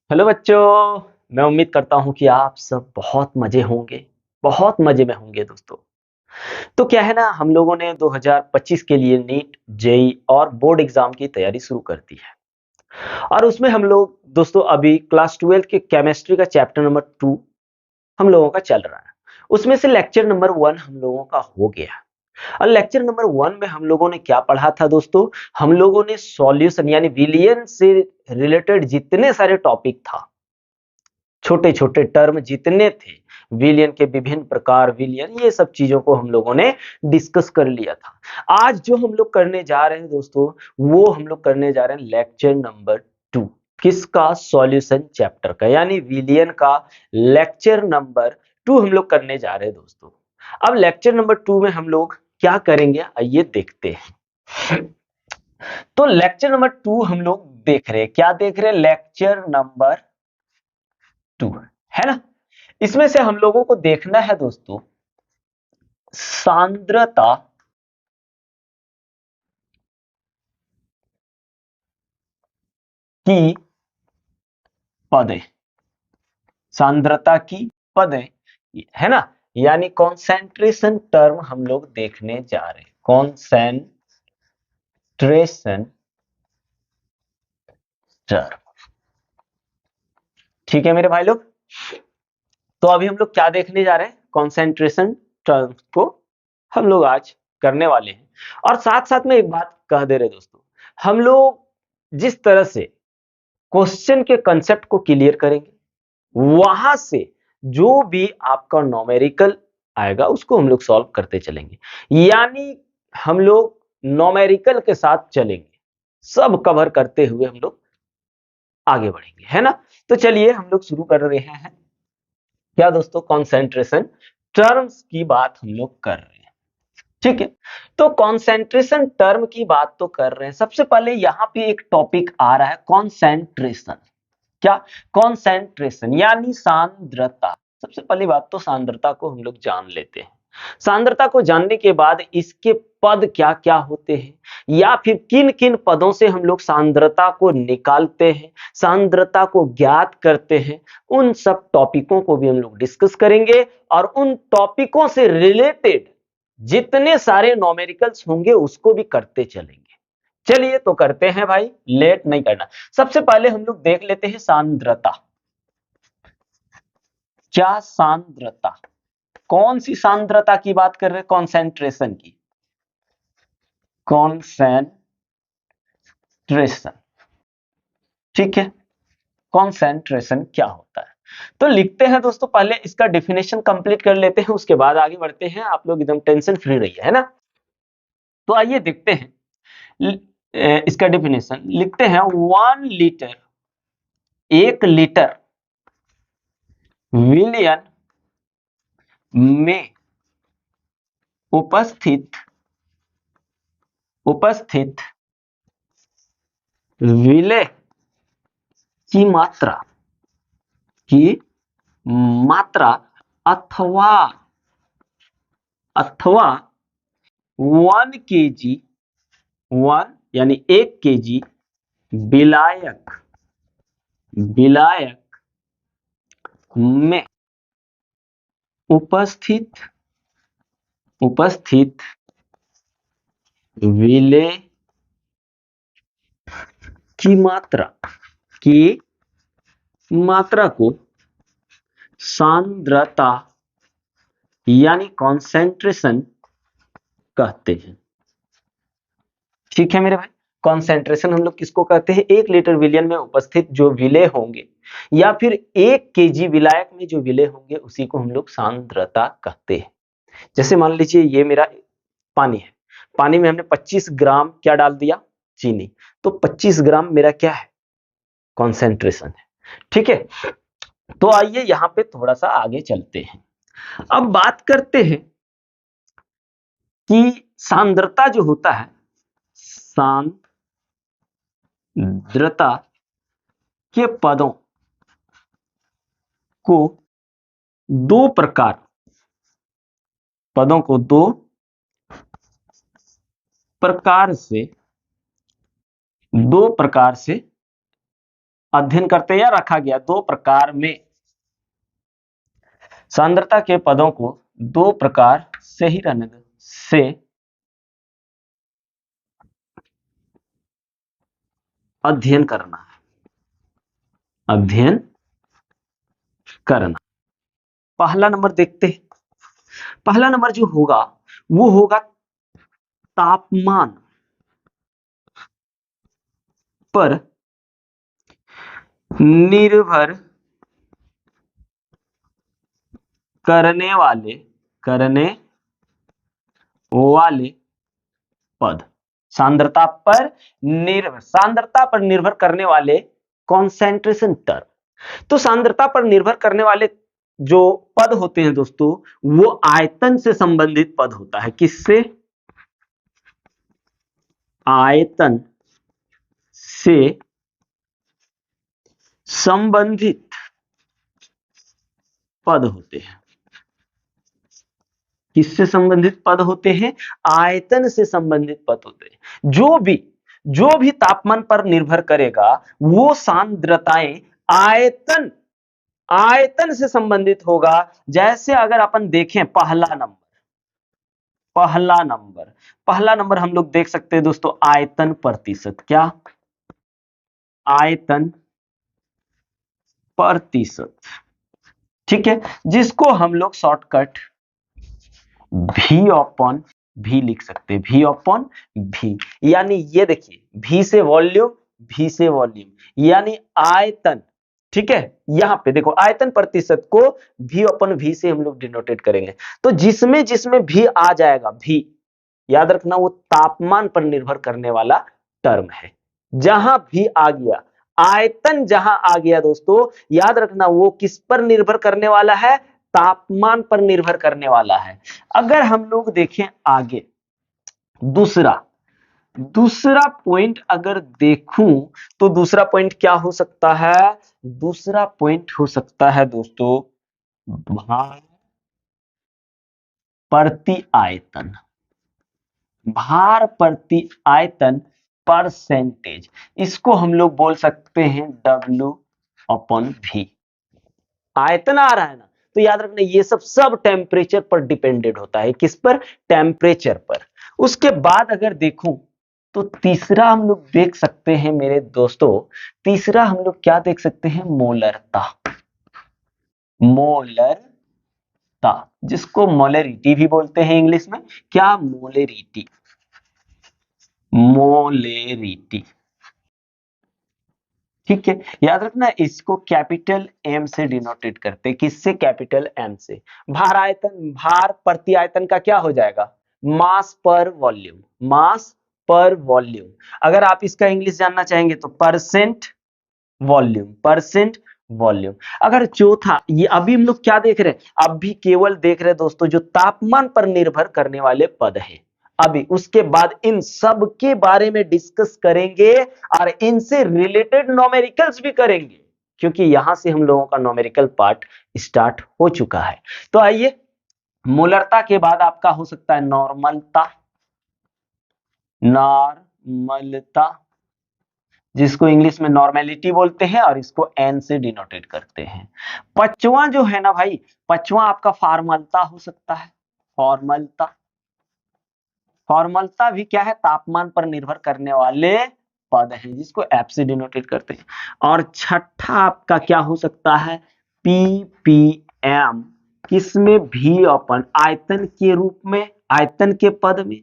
Hello बच्चों। मैं उम्मीद करता हूं कि आप सब बहुत मजे होंगे, बहुत मजे में होंगे दोस्तों। तो क्या है ना, हम लोगों ने 2025 के लिए नीट, जेई और बोर्ड एग्जाम की तैयारी शुरू कर दी है। और उसमें हम लोग दोस्तों अभी क्लास 12 के केमिस्ट्री का चैप्टर नंबर 2 हम लोगों का चल रहा है। उसमें से लेक्चर नंबर 1 हम लोगों का हो गया। और लेक्चर नंबर 1 में हम लोगों ने क्या पढ़ा था दोस्तों? हम लोगों ने सॉल्यूशन यानी विलियन से रिलेटेड जितने सारे टॉपिक था, छोटे-छोटे टर्म जितने थे, विलियन के विभिन्न प्रकार, विलियन, ये सब चीज़ों को हम लोगों ने डिस्कस कर लिया था। आज जो हम लोग करने जा रहे हैं दोस्तों, वो हम लोग करने जा रहे हैं लेक्चर नंबर 2। किसका? सॉल्यूशन चैप्टर का, यानी विलियन का लेक्चर नंबर 2 हम लोग करने जा रहे हैं दोस्तों। अब लेक्चर नंबर 2 में हम लोग क्या करेंगे, आइए देखते हैं। तो लेक्चर नंबर 2 हम लोग देख रहे हैं, क्या देख रहे हैं? लेक्चर नंबर 2 है ना। इसमें से हम लोगों को देखना है दोस्तों सांद्रता की पदें, सांद्रता की पदें, है ना। यानी कॉन्सेंट्रेशन टर्म हम लोग देखने जा रहे हैं। कॉन्सेंट्रेशन टर्म, ठीक है मेरे भाई लोग। तो अभी हम लोग क्या देखने जा रहे हैं? कॉन्सेंट्रेशन टर्म को हम लोग आज करने वाले हैं। और साथ साथ में एक बात कह दे रहे दोस्तों, हम लोग जिस तरह से क्वेश्चन के कंसेप्ट को क्लियर करेंगे, वहां से जो भी आपका न्यूमेरिकल आएगा उसको हम लोग सॉल्व करते चलेंगे। यानी हम लोग न्यूमेरिकल के साथ चलेंगे, सब कवर करते हुए हम लोग आगे बढ़ेंगे, है ना। तो चलिए हम लोग शुरू कर रहे हैं। क्या दोस्तों? कॉन्सेंट्रेशन टर्म्स की बात हम लोग कर रहे हैं, ठीक है। तो कॉन्सेंट्रेशन टर्म की बात तो कर रहे हैं। सबसे पहले यहां पे एक टॉपिक आ रहा है, कॉन्सेंट्रेशन। क्या? कॉन्सेंट्रेशन यानी सांद्रता। सबसे पहली बात तो सांद्रता को हम लोग जान लेते हैं। सांद्रता को जानने के बाद इसके पद क्या क्या होते हैं, या फिर किन किन पदों से हम लोग सांद्रता को निकालते हैं, सांद्रता को ज्ञात करते हैं, उन सब टॉपिकों को भी हम लोग डिस्कस करेंगे। और उन टॉपिकों से रिलेटेड जितने सारे न्यूमेरिकल्स होंगे उसको भी करते चलेंगे। चलिए तो करते हैं भाई, लेट नहीं करना। सबसे पहले हम लोग देख लेते हैं सांद्रता। क्या? सांद्रता। कौन सी सांद्रता की बात कर रहे हैं? कॉन्सेंट्रेशन की। कॉन्सेंट्रेशन, ठीक है। कॉन्सेंट्रेशन क्या होता है? तो लिखते हैं दोस्तों, पहले इसका डेफिनेशन कंप्लीट कर लेते हैं, उसके बाद आगे बढ़ते हैं। आप लोग एकदम टेंशन फ्री रहिए, है ना। तो आइए देखते हैं। इसका डेफिनेशन लिखते हैं। 1 लीटर, 1 लीटर विलियन में उपस्थित उपस्थित विलेय की मात्रा, की मात्रा अथवा अथवा 1 केजी, 1 यानी 1 केजी विलायक, विलायक में उपस्थित उपस्थित विलेय की मात्रा, की मात्रा को सांद्रता यानी कॉन्सेंट्रेशन कहते हैं, ठीक है मेरे भाई। कॉन्सेंट्रेशन हम लोग किसको कहते हैं? 1 लीटर विलियन में उपस्थित जो विलेय होंगे, या फिर 1 केजी विलायक में जो विलेय होंगे, उसी को हम लोग सांद्रता कहते हैं। जैसे मान लीजिए ये मेरा पानी है, पानी में हमने 25 ग्राम क्या डाल दिया? चीनी। तो 25 ग्राम मेरा क्या है? कॉन्सेंट्रेशन है, ठीक है। तो आइए यहां पे थोड़ा सा आगे चलते हैं। अब बात करते हैं कि सांद्रता जो होता है, सांद्रता के पदों को दो प्रकार, पदों को दो प्रकार से, दो प्रकार से अध्ययन करते हैं या रखा गया, दो प्रकार में सांद्रता के पदों को दो प्रकार से ही रहने दो, से अध्ययन करना है, अध्ययन करना। पहला नंबर देखते हैं। पहला नंबर जो होगा वो होगा तापमान पर निर्भर करने वाले पद। सांद्रता पर निर्भर करने वाले कॉन्सेंट्रेशन टर्म। तो सांद्रता पर निर्भर करने वाले जो पद होते हैं दोस्तों, वो आयतन से संबंधित पद होता है। किससे? आयतन से संबंधित पद होते हैं। किससे संबंधित पद होते हैं? आयतन से संबंधित पद होते हैं। जो भी तापमान पर निर्भर करेगा वो सांद्रताएं आयतन से संबंधित होगा। जैसे अगर अपन देखें पहला नंबर हम लोग देख सकते हैं दोस्तों, आयतन प्रतिशत। क्या? आयतन प्रतिशत, ठीक है, जिसको हम लोग शॉर्टकट V अपॉन V लिख सकते हैं। V अपॉन V, यानी ये देखिए, V से वॉल्यूम, यानी आयतन। ठीक है, यहां पे देखो आयतन प्रतिशत को V अपॉन V से हम लोग डिनोटेट करेंगे। तो जिसमें V आ जाएगा, V याद रखना वो तापमान पर निर्भर करने वाला टर्म है। जहां भी आ गया, आयतन जहां आ गया दोस्तों, याद रखना वो किस पर निर्भर करने वाला है? तापमान पर निर्भर करने वाला है। अगर हम लोग देखें आगे, दूसरा पॉइंट अगर देखूं तो दूसरा पॉइंट क्या हो सकता है? दूसरा पॉइंट हो सकता है दोस्तों भार प्रति आयतन। भार प्रति आयतन परसेंटेज, इसको हम लोग बोल सकते हैं W अपॉन V। आयतन आ रहा है ना, तो याद रखना ये सब टेम्परेचर पर डिपेंडेंट होता है। किस पर? टेम्परेचर पर। उसके बाद अगर देखूं तो तीसरा हम लोग देख सकते हैं मेरे दोस्तों, तीसरा हम लोग क्या देख सकते हैं? मोलरता, जिसको मोलरिटी भी बोलते हैं इंग्लिश में। क्या? मोलेरिटी, ठीक है। याद रखना इसको कैपिटल एम से डिनोटेट करते हैं। किससे? कैपिटल एम से। भार प्रति आयतन का क्या हो जाएगा? मास पर वॉल्यूम। अगर आप इसका इंग्लिश जानना चाहेंगे तो परसेंट वॉल्यूम। अगर चौथा, ये अभी हम लोग क्या देख रहे हैं? अभी केवल देख रहे हैं दोस्तों जो तापमान पर निर्भर करने वाले पद हैं। अभी उसके बाद इन सब के बारे में डिस्कस करेंगे और इनसे रिलेटेड न्यूमेरिकल्स भी करेंगे, क्योंकि यहां से हम लोगों का न्यूमेरिकल पार्ट स्टार्ट हो चुका है। तो आइए, मोलरता के बाद आपका हो सकता है नॉर्मलता, जिसको इंग्लिश में नॉर्मेलिटी बोलते हैं और इसको एन से डिनोटेट करते हैं। पांचवा जो है ना भाई, पांचवा आपका फॉर्मलता हो सकता है। फॉर्मलता भी क्या है? तापमान पर निर्भर करने वाले पद हैं, जिसको एफ से डिनोटेट करते हैं। और छठा आपका क्या हो सकता है? पीपीएम, किसमें? भी अपन आयतन के रूप में, आयतन के पद में।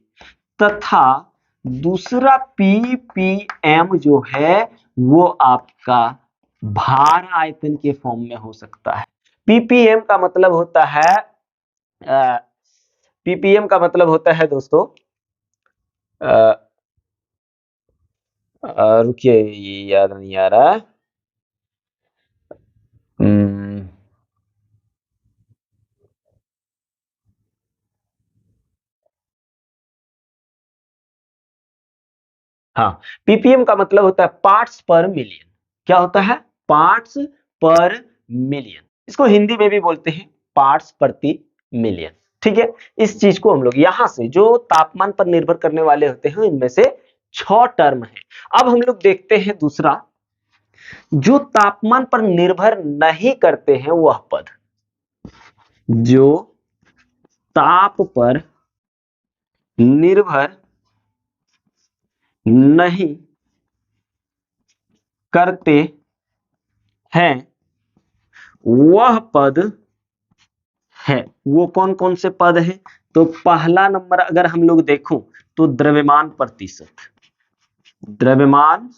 तथा दूसरा पीपीएम जो है वो आपका भार आयतन के फॉर्म में हो सकता है। पीपीएम का मतलब होता है दोस्तों, रुकिए, ये याद नहीं आ रहा। हाँ, पीपीएम का मतलब होता है पार्ट्स पर मिलियन। क्या होता है? पार्ट्स पर मिलियन। इसको हिंदी में भी बोलते हैं पार्ट्स प्रति मिलियन। ठीक है, इस चीज को हम लोग यहां से जो तापमान पर निर्भर करने वाले होते हैं, इनमें से 6 टर्म है। अब हम लोग देखते हैं दूसरा, जो तापमान पर निर्भर नहीं करते हैं वह पद, जो ताप पर निर्भर नहीं करते हैं वह पद है। वो कौन कौन से पद हैं? तो पहला नंबर अगर हम लोग देखूं तो द्रव्यमान प्रतिशत, द्रव्यमान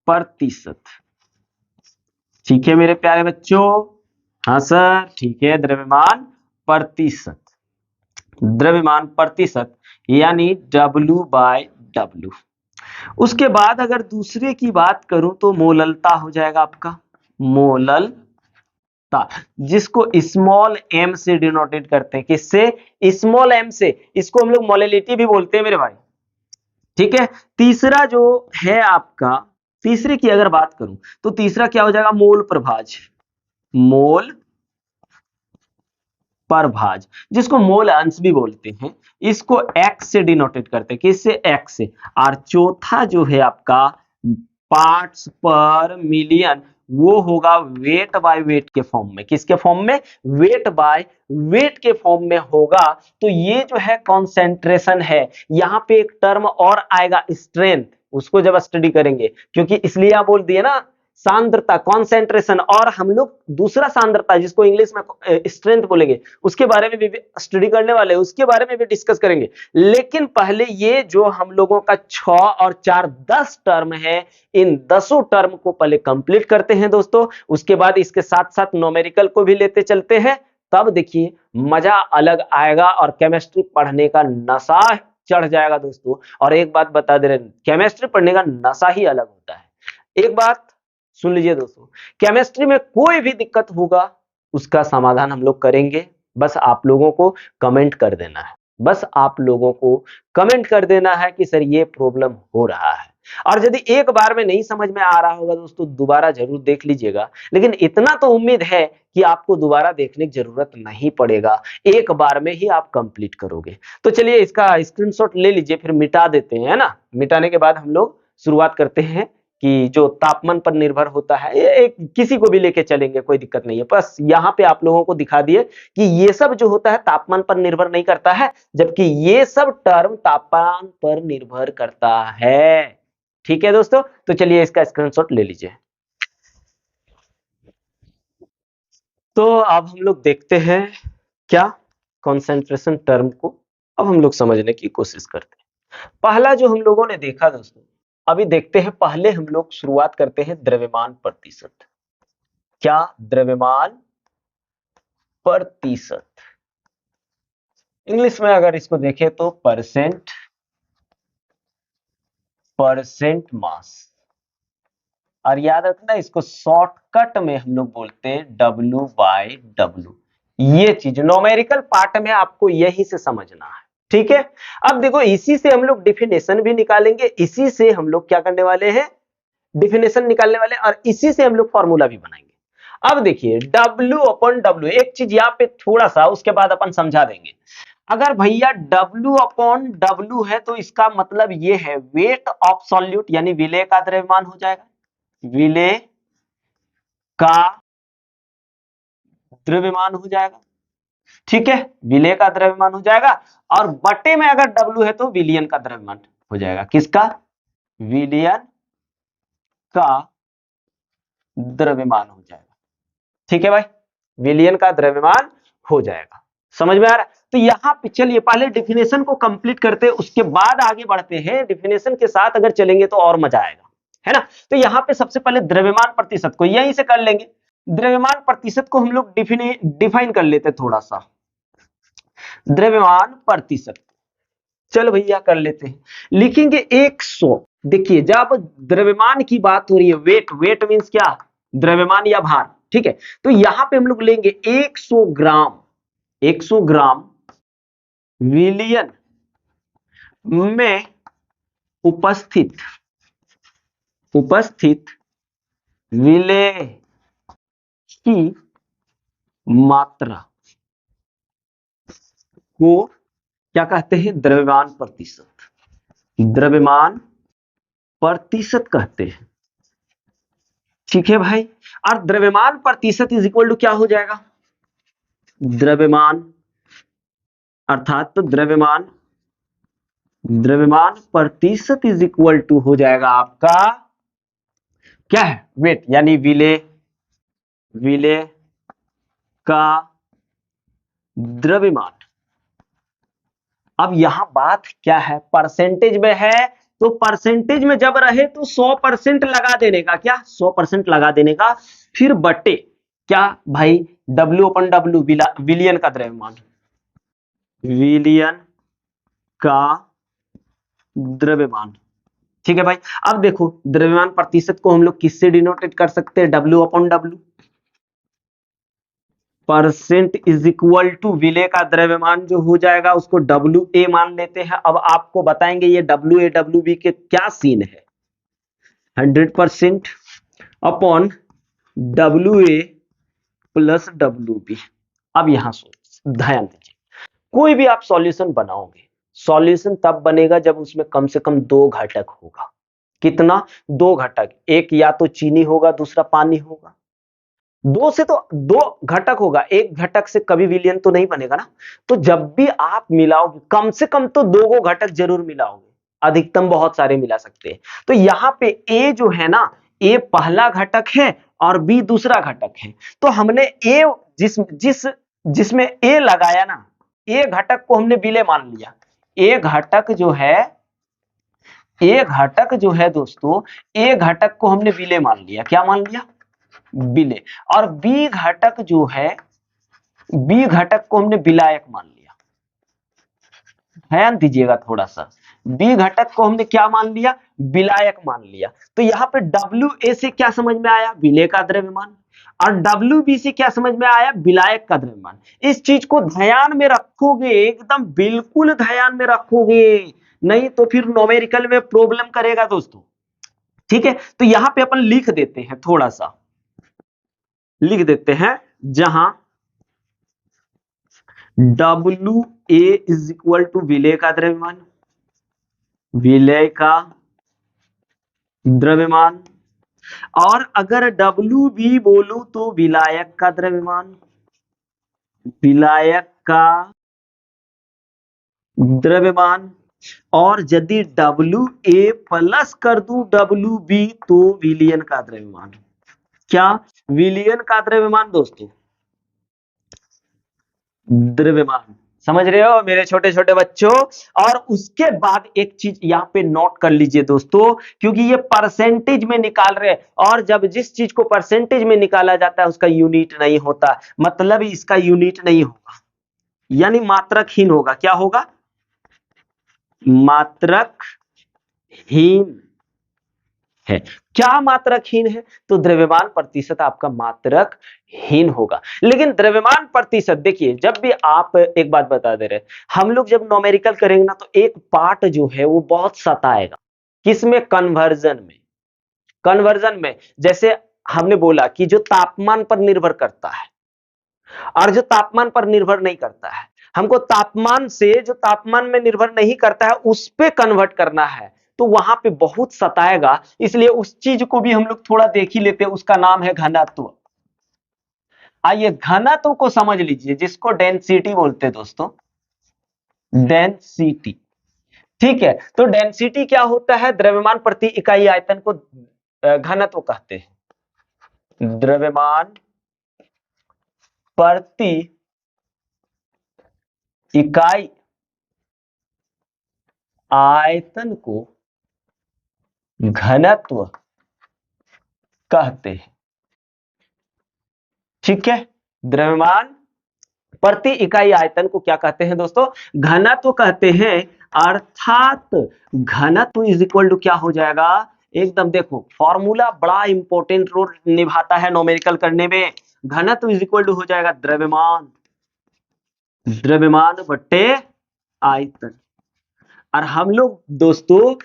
प्रतिशत। ठीक है मेरे प्यारे बच्चों? हाँ सर, ठीक है, द्रव्यमान प्रतिशत, द्रव्यमान प्रतिशत यानी W/W। उसके बाद अगर दूसरे की बात करूं तो मोललता हो जाएगा आपका, मोललता, जिसको स्मॉल एम से डिनोटेट करते हैं। किससे? स्मॉल एम से। इसको हम लोग मोलैलिटी भी बोलते हैं मेरे भाई। ठीक है। तीसरा जो है आपका, तीसरे की अगर बात करूं तो तीसरा क्या हो जाएगा? मोल प्रभाज, मोल प्रभाज, जिसको मोल अंश भी बोलते हैं। इसको एक्स से डिनोटेट करते हैं। किससे? एक्स से। और चौथा जो है आपका पार्ट्स पर मिलियन, वो होगा वेट बाय वेट के फॉर्म में। किसके फॉर्म में? वेट बाय वेट के फॉर्म में होगा। तो ये जो है कॉन्सेंट्रेशन है। यहां पे एक टर्म और आएगा स्ट्रेंथ, उसको जब स्टडी करेंगे, क्योंकि इसलिए आप बोल दिए ना सांद्रता, कॉन्सेंट्रेशन, और हम लोग दूसरा सांद्रता जिसको इंग्लिश में स्ट्रेंथ बोलेंगे, उसके बारे में भी स्टडी करने वाले हैं, उसके बारे में भी डिस्कस करेंगे। लेकिन पहले ये जो हम लोगों का 6 और 4 10 टर्म है, इन 10 टर्म को पहले कंप्लीट करते हैं दोस्तों। उसके बाद इसके साथ साथ न्यूमेरिकल को भी लेते चलते हैं। तब देखिए मजा अलग आएगा और केमिस्ट्री पढ़ने का नशा चढ़ जाएगा दोस्तों। और एक बात बता दे रहे हैं, केमिस्ट्री पढ़ने का नशा ही अलग होता है। एक बात सुन लीजिए दोस्तों, केमिस्ट्री में कोई भी दिक्कत होगा उसका समाधान हम लोग करेंगे। बस आप लोगों को कमेंट कर देना है, बस आप लोगों को कमेंट कर देना है कि सर ये प्रॉब्लम हो रहा है। और यदि एक बार में नहीं समझ में आ रहा होगा दोस्तों, दोबारा जरूर देख लीजिएगा। लेकिन इतना तो उम्मीद है कि आपको दोबारा देखने की जरूरत नहीं पड़ेगा, एक बार में ही आप कंप्लीट करोगे। तो चलिए इसका स्क्रीनशॉट ले लीजिए, फिर मिटा देते हैं, है ना। मिटाने के बाद हम लोग शुरुआत करते हैं कि जो तापमान पर निर्भर होता है, एक किसी को भी लेके चलेंगे, कोई दिक्कत नहीं है। बस यहाँ पे आप लोगों को दिखा दिए कि ये सब जो होता है तापमान पर निर्भर नहीं करता है, जबकि ये सब टर्म तापमान पर निर्भर करता है। ठीक है दोस्तों, तो चलिए इसका स्क्रीनशॉट ले लीजिए। तो अब हम लोग देखते हैं क्या, कंसंट्रेशन टर्म को अब हम लोग समझने की कोशिश करते हैं। पहला जो हम लोगों ने देखा दोस्तों, अभी देखते हैं। पहले हम लोग शुरुआत करते हैं द्रव्यमान प्रतिशत। क्या? द्रव्यमान प्रतिशत। इंग्लिश में अगर इसको देखें तो परसेंट, परसेंट मास। और याद रखना इसको शॉर्टकट में हम लोग बोलते हैं W/W। ये चीज न्यूमेरिकल पार्ट में आपको यही से समझना है। ठीक है। अब देखो इसी से हम लोग डिफिनेशन भी निकालेंगे, इसी से हम लोग क्या करने वाले हैं, डिफिनेशन निकालने वाले, और इसी से हम लोग फॉर्मूला भी बनाएंगे। अब देखिए W/W, एक चीज यहाँ पे थोड़ा सा, उसके बाद अपन समझा देंगे। अगर भैया W/W है तो इसका मतलब ये है वेट ऑफ सॉल्यूट, यानी विलेय का द्रव्यमान हो जाएगा, विलेय का द्रव्यमान हो जाएगा। ठीक है, विलेय का द्रव्यमान हो जाएगा। और बटे में अगर W है तो विलियन का द्रव्यमान हो जाएगा। किसका? विलियन का द्रव्यमान हो जाएगा। ठीक है भाई, विलियन का द्रव्यमान हो जाएगा। समझ में आ रहा है? तो यहां पे चलिए पहले डिफिनेशन को कंप्लीट करते हैं, उसके बाद आगे बढ़ते हैं। डिफिनेशन के साथ अगर चलेंगे तो और मजा आएगा, है ना। तो यहां पे सबसे पहले द्रव्यमान प्रतिशत को यहीं से कर लेंगे। द्रव्यमान प्रतिशत को हम लोग डिफाइन कर लेते हैं थोड़ा सा। द्रव्यमान प्रतिशत, चलो भैया कर लेते हैं। लिखेंगे 100। देखिए जब द्रव्यमान की बात हो रही है, वेट, वेट मींस क्या? द्रव्यमान या भार। ठीक है, तो यहां पे हम लोग लेंगे 100 ग्राम, 100 ग्राम विलियन में उपस्थित, उपस्थित विलेय की मात्रा को क्या कहते हैं? द्रव्यमान प्रतिशत, द्रव्यमान प्रतिशत कहते हैं। ठीक है भाई। और द्रव्यमान प्रतिशत इज इक्वल टू क्या हो जाएगा, द्रव्यमान अर्थात तो द्रव्यमान प्रतिशत इज इक्वल टू हो जाएगा आपका क्या है, वेट यानी विलेय का द्रव्यमान। अब यहां बात क्या है, परसेंटेज में है, तो परसेंटेज में जब रहे तो 100% लगा देने का, क्या 100% लगा देने का, फिर बटे क्या भाई, W/W विलियन का द्रव्यमान, विलियन का द्रव्यमान। ठीक है भाई। अब देखो द्रव्यमान प्रतिशत को हम लोग किससे डिनोटेट कर सकते हैं, W/W, percent is equal to विलेय का द्रव्यमान जो हो जाएगा उसको WA मान लेते हैं। अब आपको बताएंगे ये WA WB के क्या सीन है, 100% अपॉन WA प्लस WB। अब यहां ध्यान दीजिए, कोई भी आप सॉल्यूशन बनाओगे, सॉल्यूशन तब बनेगा जब उसमें कम से कम 2 घटक होगा। कितना, 2 घटक, एक या तो चीनी होगा दूसरा पानी होगा। 2 से तो 2 घटक होगा, एक घटक से कभी विलयन तो नहीं बनेगा ना। तो जब भी आप मिलाओगे कम से कम तो 2 घटक जरूर मिलाओगे, अधिकतम बहुत सारे मिला सकते हैं। तो यहां पे ए जो है ना, ए पहला घटक है और बी दूसरा घटक है। तो हमने ए जिसमें ए लगाया ना, ए घटक को हमने विलेय मान लिया। ए घटक जो है दोस्तों, ए घटक को हमने विलेय मान लिया, क्या मान लिया, विलेय। और बी घटक जो है, बी घटक को हमने विलायक मान लिया। ध्यान दीजिएगा थोड़ा सा, बी घटक को हमने क्या मान लिया, विलायक मान लिया। तो यहां पे WA से क्या समझ में आया, विलेय का द्रव्यमान, और WB से क्या समझ में आया, विलायक का द्रव्यमान। इस चीज को ध्यान में रखोगे, एकदम बिल्कुल ध्यान में रखोगे, नहीं तो फिर न्यूमेरिकल में प्रॉब्लम करेगा दोस्तों। ठीक है, तो यहां पे अपन लिख देते हैं, थोड़ा सा लिख देते हैं, जहां WA इज इक्वल टू विलेय का द्रव्यमान, विलेय का द्रव्यमान, और अगर WB बोलूं तो विलायक का द्रव्यमान, विलायक का द्रव्यमान। और यदि WA प्लस कर दूं WB तो विलियन का द्रव्यमान, क्या, विलियन का द्रव्यमान दोस्तों, द्रव्यमान। समझ रहे हो मेरे छोटे छोटे बच्चों। और उसके बाद एक चीज यहां पे नोट कर लीजिए दोस्तों, क्योंकि ये परसेंटेज में निकाल रहे हैं, और जब जिस चीज को परसेंटेज में निकाला जाता है उसका यूनिट नहीं होता, मतलब इसका यूनिट नहीं होगा, यानी मात्रकहीन होगा। क्या होगा, मात्रकहीन है। क्या मात्रकहीन है, तो द्रव्यमान प्रतिशत आपका मात्रकहीन होगा। लेकिन द्रव्यमान प्रतिशत देखिए, जब भी आप, एक बात बता दे रहे, हम लोग जब न्यूमेरिकल करेंगे ना तो एक पार्ट जो है वो बहुत सताएगा, किसमें, कन्वर्जन में। जैसे हमने बोला कि जो तापमान पर निर्भर करता है और जो तापमान पर निर्भर नहीं करता है, हमको तापमान से जो तापमान में निर्भर नहीं करता है उस पे कन्वर्ट करना है, तो वहां पे बहुत सताएगा। इसलिए उस चीज को भी हम लोग थोड़ा देख ही लेते हैं, उसका नाम है घनत्व। आइए घनत्व को समझ लीजिए, जिसको डेंसिटी बोलते हैं दोस्तों, डेंसिटी। ठीक है, तो डेंसिटी क्या होता है, द्रव्यमान प्रति इकाई आयतन को घनत्व कहते हैं। द्रव्यमान प्रति इकाई आयतन को घनत्व कहते हैं। ठीक है, द्रव्यमान प्रति इकाई आयतन को क्या कहते हैं दोस्तों, घनत्व कहते हैं। अर्थात घनत्व इज इक्वल टू क्या हो जाएगा, एकदम देखो फॉर्मूला बड़ा इंपॉर्टेंट रोल निभाता है न्यूमेरिकल करने में। घनत्व इज इक्वल टू हो जाएगा द्रव्यमान बट्टे आयतन। और हम लोग दोस्तों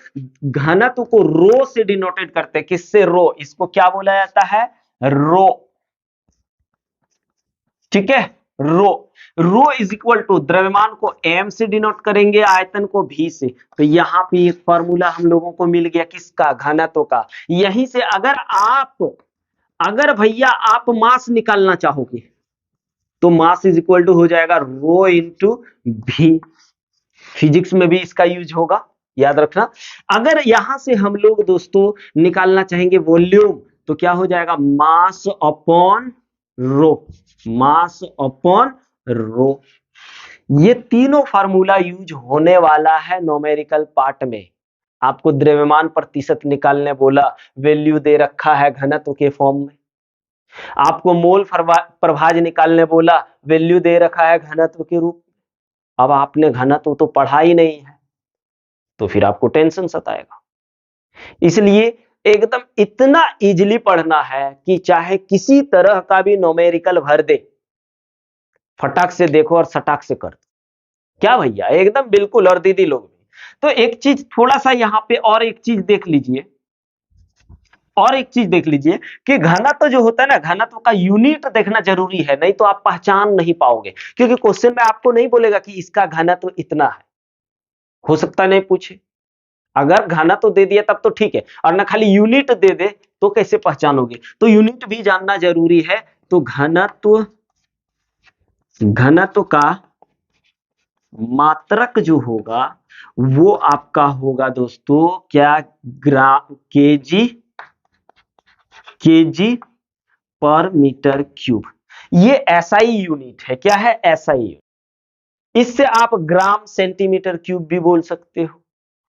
घनत्व को रो से डिनोटेट करते हैं, किससे, रो, इसको क्या बोला जाता है, रो। ठीक है, रो इज इक्वल टू द्रव्यमान को m से डिनोट करेंगे, आयतन को v से। तो यहां पे एक फॉर्मूला हम लोगों को मिल गया, किसका, घनत्व का। यहीं से अगर आप अगर भैया आप मास निकालना चाहोगे तो मास इज इक्वल टू हो जाएगा रो इंटू भी। फिजिक्स में भी इसका यूज होगा, याद रखना। अगर यहां से हम लोग दोस्तों निकालना चाहेंगे वॉल्यूम, तो क्या हो जाएगा mass upon rho, mass upon rho. ये तीनों फार्मूला यूज होने वाला है न्यूमेरिकल पार्ट में। आपको द्रव्यमान प्रतिशत निकालने बोला, वैल्यू दे रखा है घनत्व के फॉर्म में। आपको मोल प्रभाज निकालने बोला, वैल्यू दे रखा है घनत्व के रूप में। अब आपने घनत्व तो पढ़ा ही नहीं है, तो फिर आपको टेंशन सताएगा। इसलिए एकदम इतना इजीली पढ़ना है कि चाहे किसी तरह का भी न्यूमेरिकल भर दे, फटाक से देखो और सटाक से कर दो। क्या भैया, एकदम बिल्कुल। और दीदी लोग भी। तो एक चीज थोड़ा सा यहां पे और एक चीज देख लीजिए, और एक चीज देख लीजिए कि घनत्व जो होता है ना, घनत्व का यूनिट देखना जरूरी है, नहीं तो आप पहचान नहीं पाओगे। क्योंकि क्वेश्चन में आपको नहीं बोलेगा कि इसका घनत्व इतना है, हो सकता नहीं पूछे। अगर घनत्व दे दिया तब तो ठीक है, और ना खाली यूनिट दे दे तो कैसे पहचानोगे। तो यूनिट भी जानना जरूरी है। तो घनत्व, घनत्व का मात्रक जो होगा वो आपका होगा दोस्तों क्या, ग्राम, केजी, केजी पर मीटर क्यूब। ये एसआई यूनिट है। क्या है? SI unit. इससे आप ग्राम सेंटीमीटर क्यूब भी बोल सकते हो,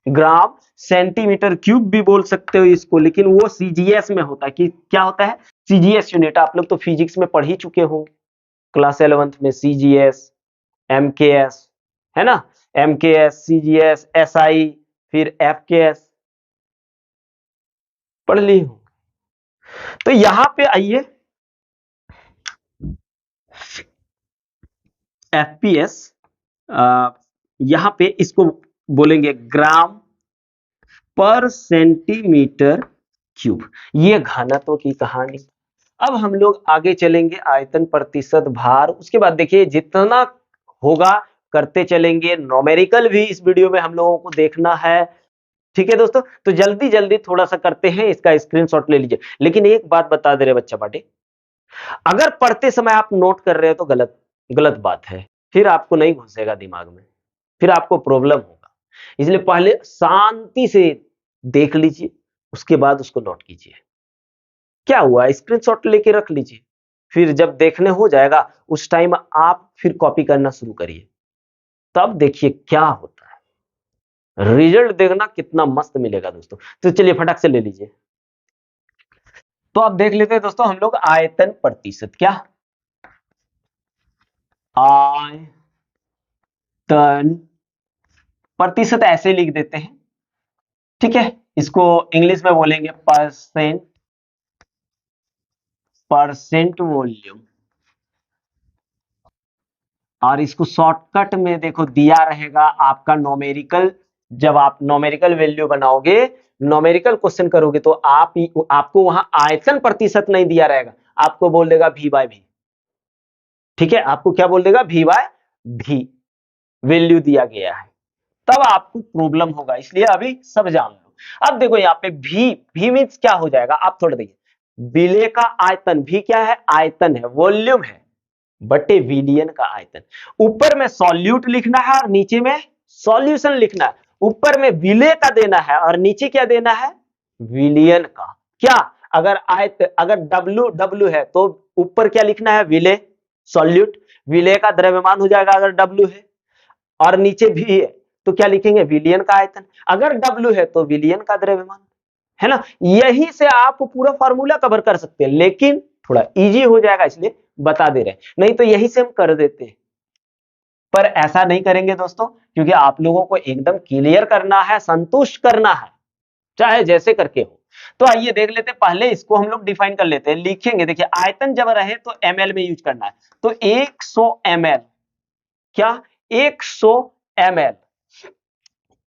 ग्राम सेंटीमीटर क्यूब भी बोल सकते हो इसको, लेकिन वो सीजीएस में होता है। कि क्या होता है? CGS unit. आप लोग तो फिजिक्स में पढ़ ही चुके होंगे, क्लास 11th में सीजीएस, एमकेएस, है ना, एमकेएस, सीजीएस, एसआई, फिर एफकेएस पढ़ ली हूं। तो यहां पे आइए, एफपीएस, यहां पे इसको बोलेंगे ग्राम पर सेंटीमीटर क्यूब। ये घनत्व की कहानी। अब हम लोग आगे चलेंगे, आयतन प्रतिशत भार। उसके बाद देखिए जितना होगा करते चलेंगे। न्यूमेरिकल भी इस वीडियो में हम लोगों को देखना है। ठीक है दोस्तों, तो जल्दी जल्दी थोड़ा सा करते हैं, इसका स्क्रीनशॉट ले लीजिए। लेकिन एक बात बता दे रहे बच्चा पार्टी, अगर पढ़ते समय आप नोट कर रहे हो तो गलत गलत बात है, फिर आपको नहीं घुसेगा दिमाग में, फिर आपको प्रॉब्लम होगा। इसलिए पहले शांति से देख लीजिए, उसके बाद उसको नोट कीजिए। क्या हुआ, स्क्रीनशॉट लेके रख लीजिए, फिर जब देखने हो जाएगा उस टाइम आप फिर कॉपी करना शुरू करिए, तब देखिए क्या होता है। रिजल्ट देखना कितना मस्त मिलेगा दोस्तों। तो चलिए फटाक से ले लीजिए। तो अब देख लेते हैं दोस्तों हम लोग आयतन प्रतिशत। क्या? आयतन प्रतिशत ऐसे लिख देते हैं, ठीक है। इसको इंग्लिश में बोलेंगे परसेंट, परसेंट वॉल्यूम। और इसको शॉर्टकट में देखो दिया रहेगा आपका न्यूमेरिकल। जब आप न्यूमेरिकल वैल्यू बनाओगे, न्यूमेरिकल क्वेश्चन करोगे, तो आपको वहां आयतन प्रतिशत नहीं दिया रहेगा, आपको बोल देगा भी बाय भी। ठीक है, आपको क्या बोल देगा? भी बाय भी वैल्यू दिया गया है, तब आपको प्रॉब्लम होगा। इसलिए अभी सब जान लो। अब देखो यहाँ पे भी मीन्स क्या हो जाएगा, आप थोड़ा देखिए। विलेय का आयतन, भी क्या है? आयतन है, वॉल्यूम है, बटे विलियन का आयतन। ऊपर में सॉल्यूट लिखना है और नीचे में सॉल्यूशन लिखना है। ऊपर में विलेय का देना है और नीचे क्या देना है? विलियन का। क्या? अगर अगर डब्ल्यू डब्ल्यू है तो ऊपर क्या लिखना है? विलेय, सॉल्यूट। विलेय का द्रव्यमान हो जाएगा अगर डब्ल्यू है, और नीचे भी है तो क्या लिखेंगे? विलियन का आयतन। अगर डब्ल्यू है तो विलियन का द्रव्यमान, है ना। यही से आप पूरा फार्मूला कवर कर सकते हैं, लेकिन थोड़ा इजी हो जाएगा इसलिए बता दे रहे हैं, नहीं तो यही से हम कर देते हैं। पर ऐसा नहीं करेंगे दोस्तों, क्योंकि आप लोगों को एकदम क्लियर करना है, संतुष्ट करना है, चाहे जैसे करके हो। तो आइए देख लेते हैं, पहले इसको हम लोग डिफाइन कर लेते हैं, लिखेंगे। देखिए आयतन जब रहे तो एमएल में यूज करना है। तो 100 एमएल, क्या? 100 एमएल,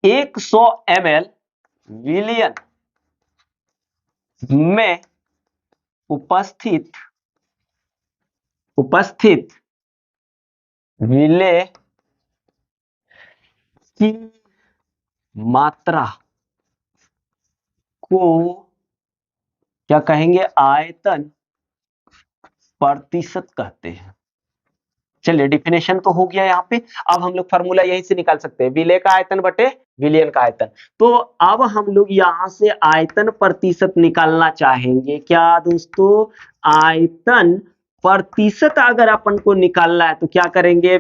100 एमएल विलियन में उपस्थित उपस्थित विलेय की मात्रा को क्या कहेंगे? आयतन प्रतिशत कहते हैं। चलिए डिफिनेशन तो हो गया यहाँ पे। अब हम लोग फॉर्मूला यहीं से निकाल सकते हैं, विलेय का आयतन बटे विलयन का आयतन। तो अब हम लोग यहाँ से आयतन प्रतिशत निकालना चाहेंगे। क्या दोस्तों, आयतन प्रतिशत अगर अपन को निकालना है तो क्या करेंगे,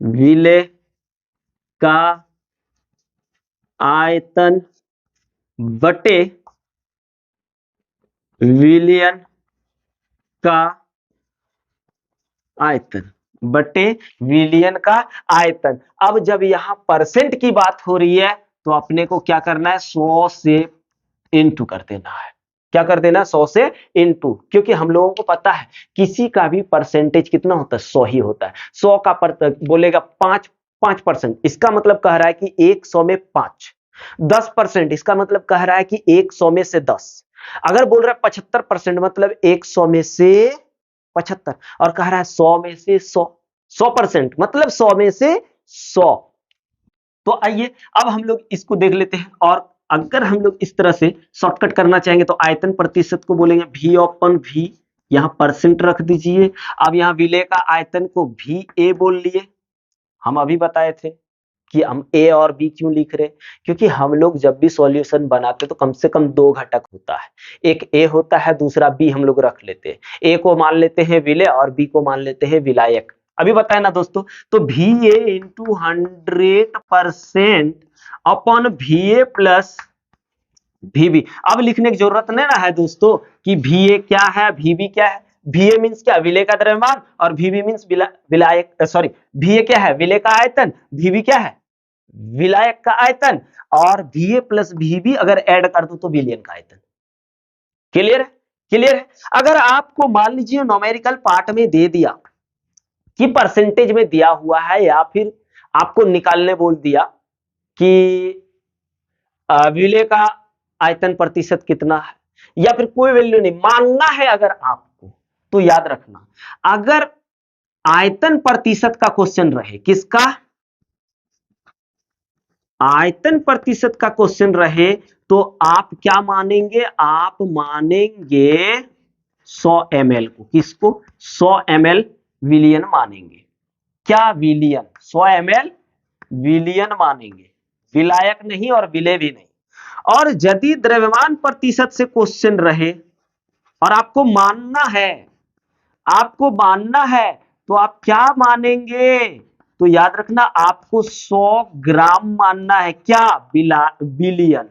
विलेय का आयतन बटे विलयन का आयतन बटे विलयन का आयतन। अब जब यहां परसेंट की बात हो रही है तो अपने को क्या करना है, 100 से इंटू कर देना है। क्या कर देना, 100 से इंटू, क्योंकि हम लोगों को पता है किसी का भी परसेंटेज कितना होता है, 100 ही होता है। 100 का बोलेगा 5%, इसका मतलब कह रहा है कि 100 में 5। 10% इसका मतलब कह रहा है कि 100 में से 10। अगर बोल रहा है 75% मतलब 100 में से 75, और कह रहा है 100 में से 100% मतलब 100 में से 100। तो आइए अब हम लोग इसको देख लेते हैं। और अगर हम लोग इस तरह से शॉर्टकट करना चाहेंगे तो आयतन प्रतिशत को बोलेंगे V अपन V, यहां परसेंट रख दीजिए। अब यहां विलेय का आयतन को VA बोल लिए। हम अभी बताए थे कि हम A और B क्यों लिख रहे, क्योंकि हम लोग जब भी सॉल्यूशन बनाते तो कम से कम 2 घटक होता है, एक A होता है, दूसरा B हम लोग रख लेते हैं। A को मान लेते हैं विलेय और B को मान लेते हैं विलायक। अभी बताया ना दोस्तों। तो VA into 100% upon VA plus VB। अब लिखने की जरूरत नहीं ना है दोस्तों कि VA क्या है, VB क्या है। VA मींस क्या, विलेय का द्रव्यमान, और VB मींस विलायक, सॉरी, VA क्या है, विलेय का आयतन, VB क्या है, विलायक का आयतन, और VA प्लस VB अगर ऐड कर दो तो विलयन का आयतन। क्लियर है, क्लियर है। अगर आपको मान लीजिए न्यूमेरिकल पार्ट में दे दिया कि परसेंटेज में दिया हुआ है, या फिर आपको निकालने बोल दिया कि विलेय का आयतन प्रतिशत कितना है, या फिर कोई वैल्यू नहीं मानना है अगर आपको, तो याद रखना, अगर आयतन प्रतिशत का क्वेश्चन रहे, किसका, आयतन प्रतिशत का क्वेश्चन रहे, तो आप क्या मानेंगे, आप मानेंगे 100 ml को। किसको, 100 ml विलियन मानेंगे। क्या, विलियन, 100 ml विलियन मानेंगे, विलायक नहीं और विलेय भी नहीं। और यदि द्रव्यमान प्रतिशत से क्वेश्चन रहे और आपको मानना है, आपको मानना है, तो आप क्या मानेंगे, तो याद रखना आपको 100 ग्राम मानना है। क्या, बिलियन,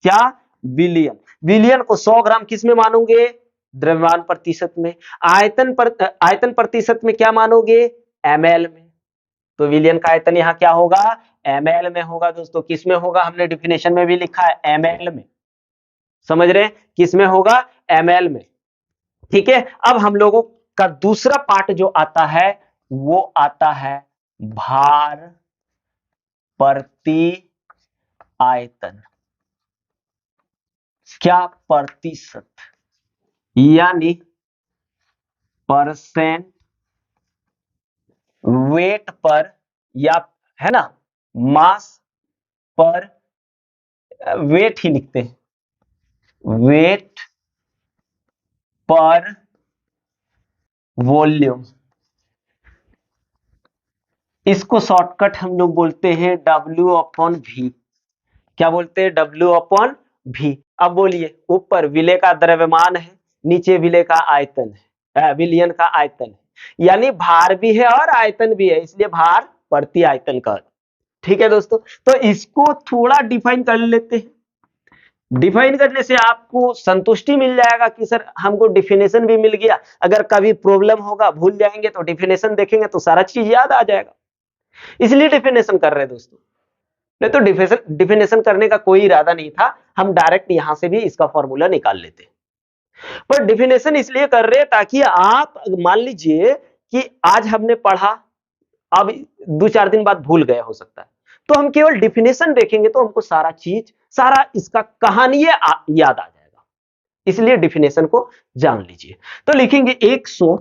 क्या, बिलियन। बिलियन को 100 ग्राम किस में मानोगे, द्रव्यमान प्रतिशत में। आयतन प्रतिशत में क्या मानोगे, ml में। तो विलयन का आयतन यहां क्या होगा, ml में होगा दोस्तों। किस में होगा, हमने डिफिनेशन में भी लिखा है ml में, समझ रहे हैं, किस में होगा, ml में। ठीक है। अब हम लोगों का दूसरा पार्ट जो आता है वो आता है भार प्रति आयतन। क्या, प्रतिशत, यानी परसेंट वेट पर, या है ना, मास पर, वेट ही लिखते हैं, वेट पर वॉल्यूम। इसको शॉर्टकट हम लोग बोलते हैं W/V। क्या बोलते हैं, W/V। अब बोलिए, ऊपर विलेय का द्रव्यमान है, नीचे विलेय का आयतन है, विलयन का आयतन है, यानी भार भी है और आयतन भी है, इसलिए भार प्रति आयतन का। ठीक है दोस्तों, तो इसको थोड़ा डिफाइन कर लेते हैं। डिफाइन करने से आपको संतुष्टि मिल जाएगा कि सर हमको डिफिनेशन भी मिल गया। अगर कभी प्रॉब्लम होगा, भूल जाएंगे, तो डिफिनेशन देखेंगे तो सारा चीज याद आ जाएगा। इसलिए डिफिनेशन कर रहे हैं दोस्तों, नहीं तो डिफिनेशन करने का कोई इरादा नहीं था, हम डायरेक्ट यहां से भी इसका फॉर्मूला निकाल लेते। पर डिफिनेशन इसलिए कर रहे हैं ताकि आप मान लीजिए कि आज हमने पढ़ा, अब 2-4 दिन बाद भूल गए हो सकता है, तो हम केवल डिफिनेशन देखेंगे तो हमको सारा चीज, सारा इसका कहानी याद आ जाएगा। इसलिए डिफिनेशन को जान लीजिए। तो लिखेंगे 100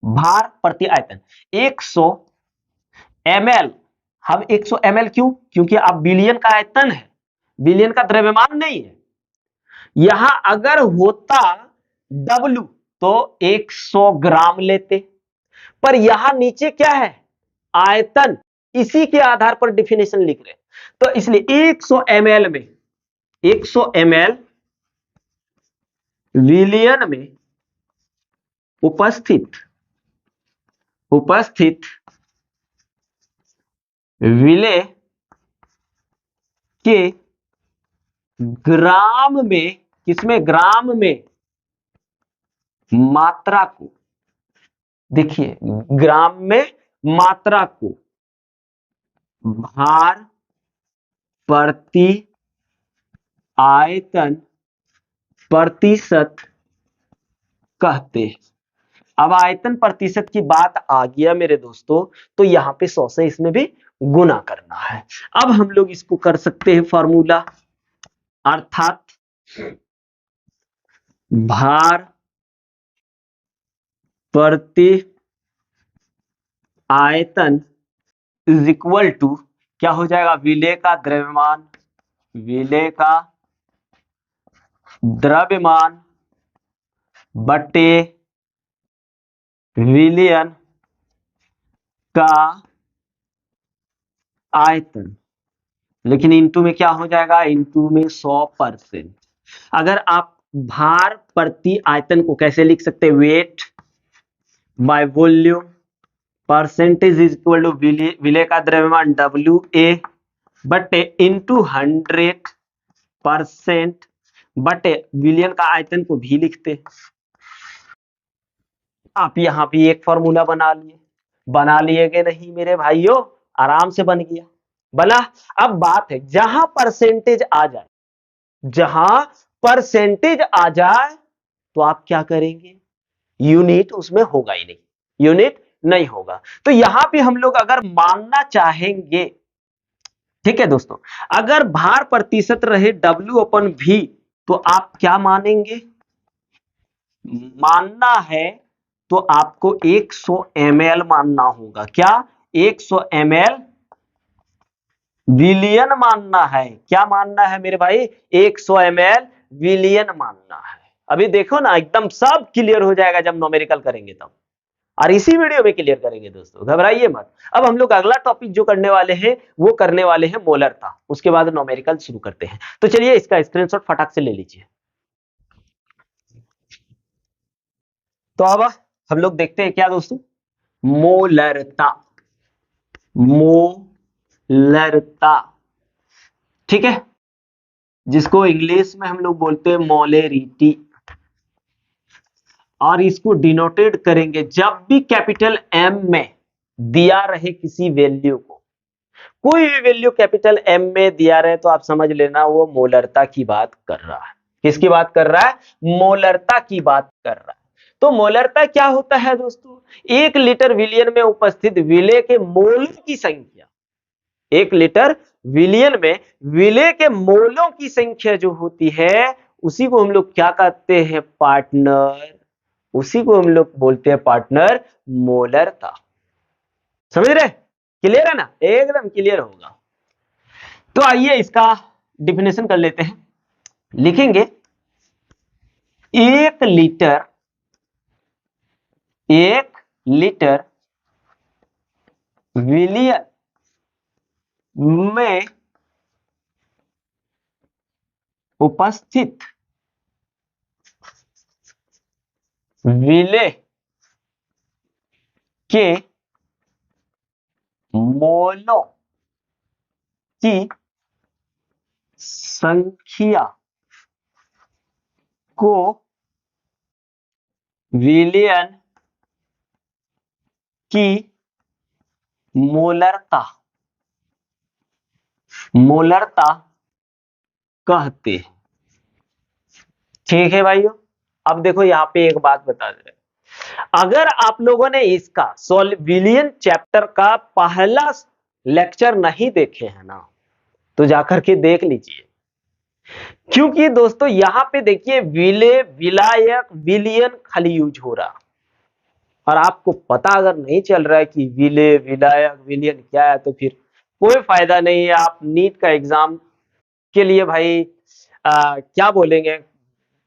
भार प्रति आयतन, 100 ml। हम 100 ml क्यों, क्योंकि आप बिलियन का आयतन है, बिलियन का द्रव्यमान नहीं है। यहां अगर होता W तो 100 ग्राम लेते, पर यहां नीचे क्या है, आयतन, इसी के आधार पर डिफिनेशन लिख रहे हैं। तो इसलिए 100 ml में, 100 ml विलियन में उपस्थित विलेय के ग्राम में, किसमें, ग्राम में मात्रा को, देखिए ग्राम में मात्रा को भार प्रति आयतन प्रतिशत कहते हैं। अब आयतन प्रतिशत की बात आ गया मेरे दोस्तों, तो यहां पे 100 से इसमें भी गुना करना है। अब हम लोग इसको कर सकते हैं फॉर्मूला, अर्थात भार प्रति आयतन इज इक्वल टू क्या हो जाएगा, विलेय का द्रव्यमान, विलेय का द्रव्यमान बटे विलियन का आयतन, लेकिन इंटू में क्या हो जाएगा, इंटू में 100%। अगर आप भार प्रति आयतन को कैसे लिख सकते हैं, weight by volume, percentage is equal to विलेय का द्रव्यमान WA बटे इंटू 100% बटे विलियन का आयतन को भी लिखते। आप यहां भी एक फॉर्मूला बना लिए कि नहीं मेरे भाइयों, आराम से बन गया, बना। अब बात है जहां परसेंटेज आ जाए, जहां परसेंटेज आ जाए तो आप क्या करेंगे, यूनिट उसमें होगा ही नहीं, यूनिट नहीं होगा। तो यहां पे हम लोग अगर मानना चाहेंगे, ठीक है दोस्तों, अगर भार प्रतिशत रहे W/V तो आप क्या मानेंगे, मानना है तो आपको 100 ml मानना होगा। क्या, 100 ml विलियन मानना है। क्या मानना है मेरे भाई, 100 ml विलियन मानना है। अभी देखो ना, एकदम सब क्लियर हो जाएगा जब न्यूमेरिकल करेंगे तब, और इसी वीडियो में क्लियर करेंगे दोस्तों, घबराइए मत। अब हम लोग अगला टॉपिक जो करने वाले हैं वो करने वाले हैं मोलरता, उसके बाद न्यूमेरिकल शुरू करते हैं। तो चलिए इसका स्क्रीनशॉट फटाक से ले लीजिए। तो अब हम लोग देखते हैं क्या दोस्तों, मोलरता, मोलरता, ठीक है, जिसको इंग्लिश में हम लोग बोलते हैं मोलेरिटी, और इसको डिनोटेड करेंगे जब भी कैपिटल M में दिया रहे किसी वैल्यू को, कोई भी वैल्यू कैपिटल M में दिया रहे तो आप समझ लेना वो मोलरता की बात कर रहा है। किसकी बात कर रहा है, मोलरता की बात कर रहा है। तो मोलरता क्या होता है दोस्तों, 1 लीटर विलियन में उपस्थित विलेय के मोलों की संख्या, 1 लीटर विलियन में विलेय के मोलों की संख्या जो होती है उसी को हम लोग क्या कहते हैं, पार्टनर, उसी को हम लोग बोलते हैं पार्टनर, मोलरता। समझ रहे, क्लियर है ना, एकदम क्लियर होगा। तो आइए इसका डिफिनेशन कर लेते हैं, लिखेंगे 1 लीटर विलियन में उपस्थित विलेय के मोलों की संख्या को विलियन की मोलरता कहते हैं। ठीक है भाइयों, अब देखो यहां पे एक बात बता दे, अगर आप लोगों ने इसका विलियन चैप्टर का पहला लेक्चर नहीं देखे हैं ना, तो जाकर के देख लीजिए, क्योंकि दोस्तों यहां पे देखिए विलेय, विलायक, विलियन खाली यूज हो रहा, और आपको पता अगर नहीं चल रहा है कि विलेय, विलायक, विलियन क्या है, तो फिर कोई फायदा नहीं है। आप नीट का एग्जाम के लिए भाई क्या बोलेंगे,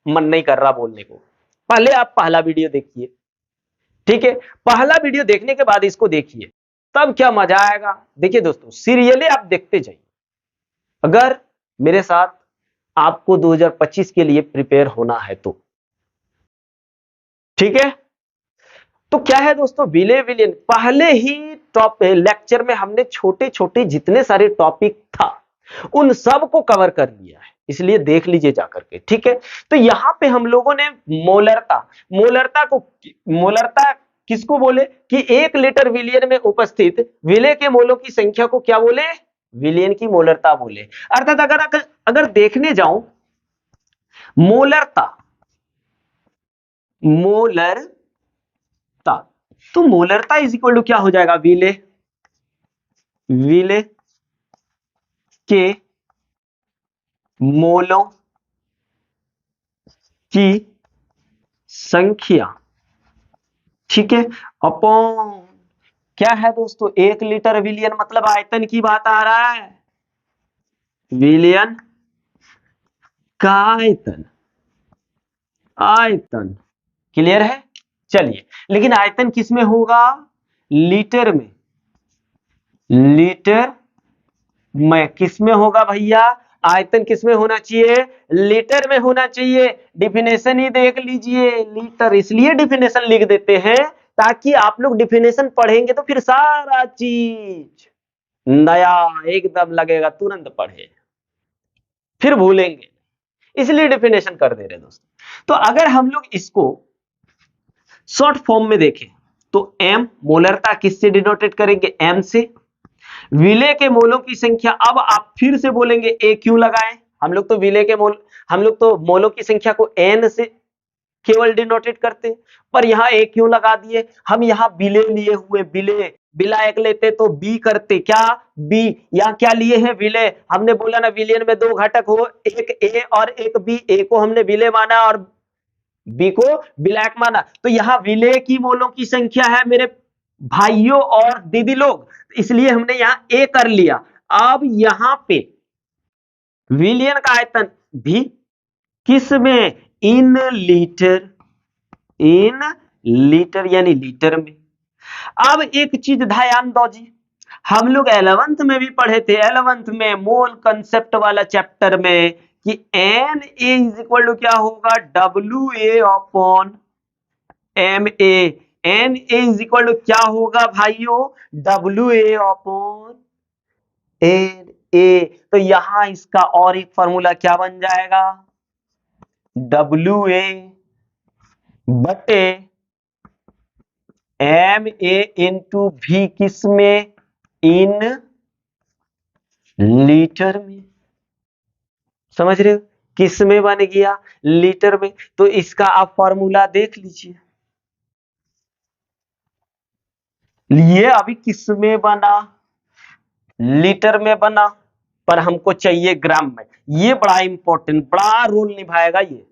मन नहीं कर रहा बोलने को, पहले आप पहला वीडियो देखिए, ठीक है, पहला वीडियो देखने के बाद इसको देखिए, तब क्या मजा आएगा। देखिए दोस्तों, सीरियली आप देखते जाइए। अगर मेरे साथ आपको 2025 के लिए प्रिपेयर होना है तो, ठीक है। तो क्या है दोस्तों, विले विलियन पहले ही टॉप लेक्चर में हमने छोटे छोटे जितने सारे टॉपिक था उन सब को कवर कर लिया है, इसलिए देख लीजिए जाकर के, ठीक है। तो यहां पे हम लोगों ने मोलरता, मोलरता किसको बोले कि 1 लीटर विलियन में उपस्थित विले के मोलों की संख्या को क्या बोले, विलियन की मोलरता बोले। अर्थात अगर देखने जाऊं मोलरता, मोलरता, तो मोलरता इज इक्वल टू क्या हो जाएगा, विले, विले के मोलों की संख्या, ठीक है, अपॉन क्या है दोस्तों, 1 लीटर विलियन मतलब आयतन की बात आ रहा है, विलियन का आयतन, आयतन क्लियर है। चलिए, लेकिन आयतन किस में होगा, लीटर में, लीटर में किस में होगा भैया, आयतन किस में होना चाहिए, लीटर में होना चाहिए। डिफिनेशन ही देख लीजिए, लीटर, इसलिए डिफिनेशन लिख देते हैं ताकि आप लोग डिफिनेशन पढ़ेंगे तो फिर सारा चीज नया एकदम लगेगा, तुरंत पढ़े फिर भूलेंगे, इसलिए डिफिनेशन कर दे रहे दोस्तों। तो अगर हम लोग इसको शॉर्ट फॉर्म में देखें तो एम, मोलरता किससे डिनोटेट करेंगे, एम से। विले के मोलों की संख्या, अब आप फिर से बोलेंगे ए क्यों लगाएं, हम लोग तो विले के मोल, हम लोग तो मोलों की संख्या को एन से केवल डिनोटेट करते, पर यहां ए क्यों लगा दिए, हम यहां बिले लिए हुए, बिले, बिला एक लेते तो बी करते, क्या बी, यहां क्या लिए हैं, विले। हमने बोला ना विलियन में 2 घटक हो, एक ए और एक बी, ए को हमने विले माना और बी को बिलैक माना, तो यहां विले की मोलों की संख्या है मेरे भाइयों और दीदी लोग, इसलिए हमने यहां ए कर लिया। अब यहां पे विलियन का आयतन भी किस में, इन लीटर, इन लीटर यानी लीटर में। अब एक चीज ध्यान दो जी, हम लोग 11th में भी पढ़े थे, 11th में मोल कंसेप्ट वाला चैप्टर में कि N A is equal to क्या होगा, W A upon M A. N A is equal to क्या होगा भाइयों, W A upon N A. तो यहां इसका और एक फॉर्मूला क्या बन जाएगा, डब्ल्यू ए बटे एम ए इंटू भी, किस में, इन लीटर में। समझ रहे हो, किस में बन गया, लीटर में। तो इसका आप फॉर्मूला देख लीजिए, ये अभी किस में बना, लीटर में बना, पर हमको चाहिए ग्राम में। ये बड़ा इंपॉर्टेंट, बड़ा रोल निभाएगा ये,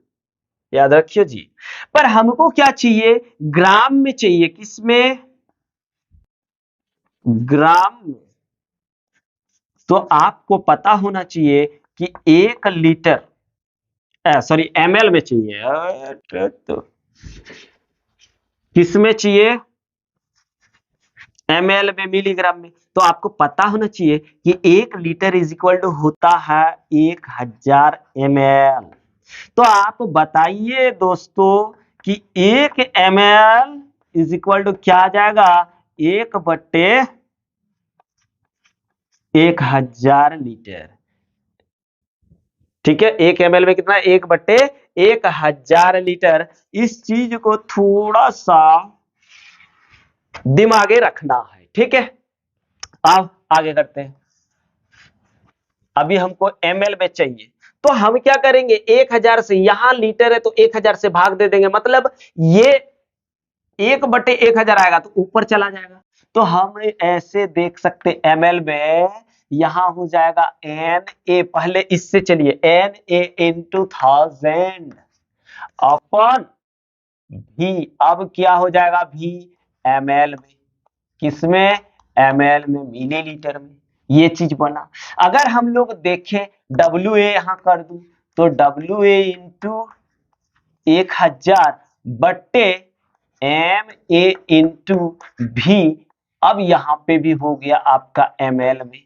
याद रखियो जी। पर हमको क्या चाहिए, ग्राम में चाहिए, किसमें, ग्राम में। तो आपको पता होना चाहिए कि 1 लीटर, सॉरी एमएल में चाहिए, तो किसमें चाहिए, एमएल में, मिलीग्राम में। तो आपको पता होना चाहिए कि 1 लीटर इज इक्वल टू होता है 1000 ml। तो आप बताइए दोस्तों कि 1 ml इज इक्वल टू क्या आ जाएगा, 1/1000 लीटर, ठीक है। 1 ml में कितना, 1/1000 लीटर। इस चीज को थोड़ा सा दिमागे रखना है, ठीक है। अब आगे करते हैं, अभी हमको ml में चाहिए, तो हम क्या करेंगे, 1000 से, यहां लीटर है तो 1000 से भाग दे देंगे, मतलब ये 1/1000 आएगा तो ऊपर चला जाएगा। तो हम ऐसे देख सकते ml में, यहां हो जाएगा एन ए, पहले इससे चलिए, एन ए इंटू 1000 अपन भी, अब क्या हो जाएगा भी, ml में, किसमें, ml में, मिलीलीटर में। ये चीज बना। अगर हम लोग देखें डब्ल्यू ए यहां कर दूं, तो डब्ल्यू ए इंटू 1000 बट्टे एम ए इंटू भी। अब यहां पे भी हो गया आपका ml में।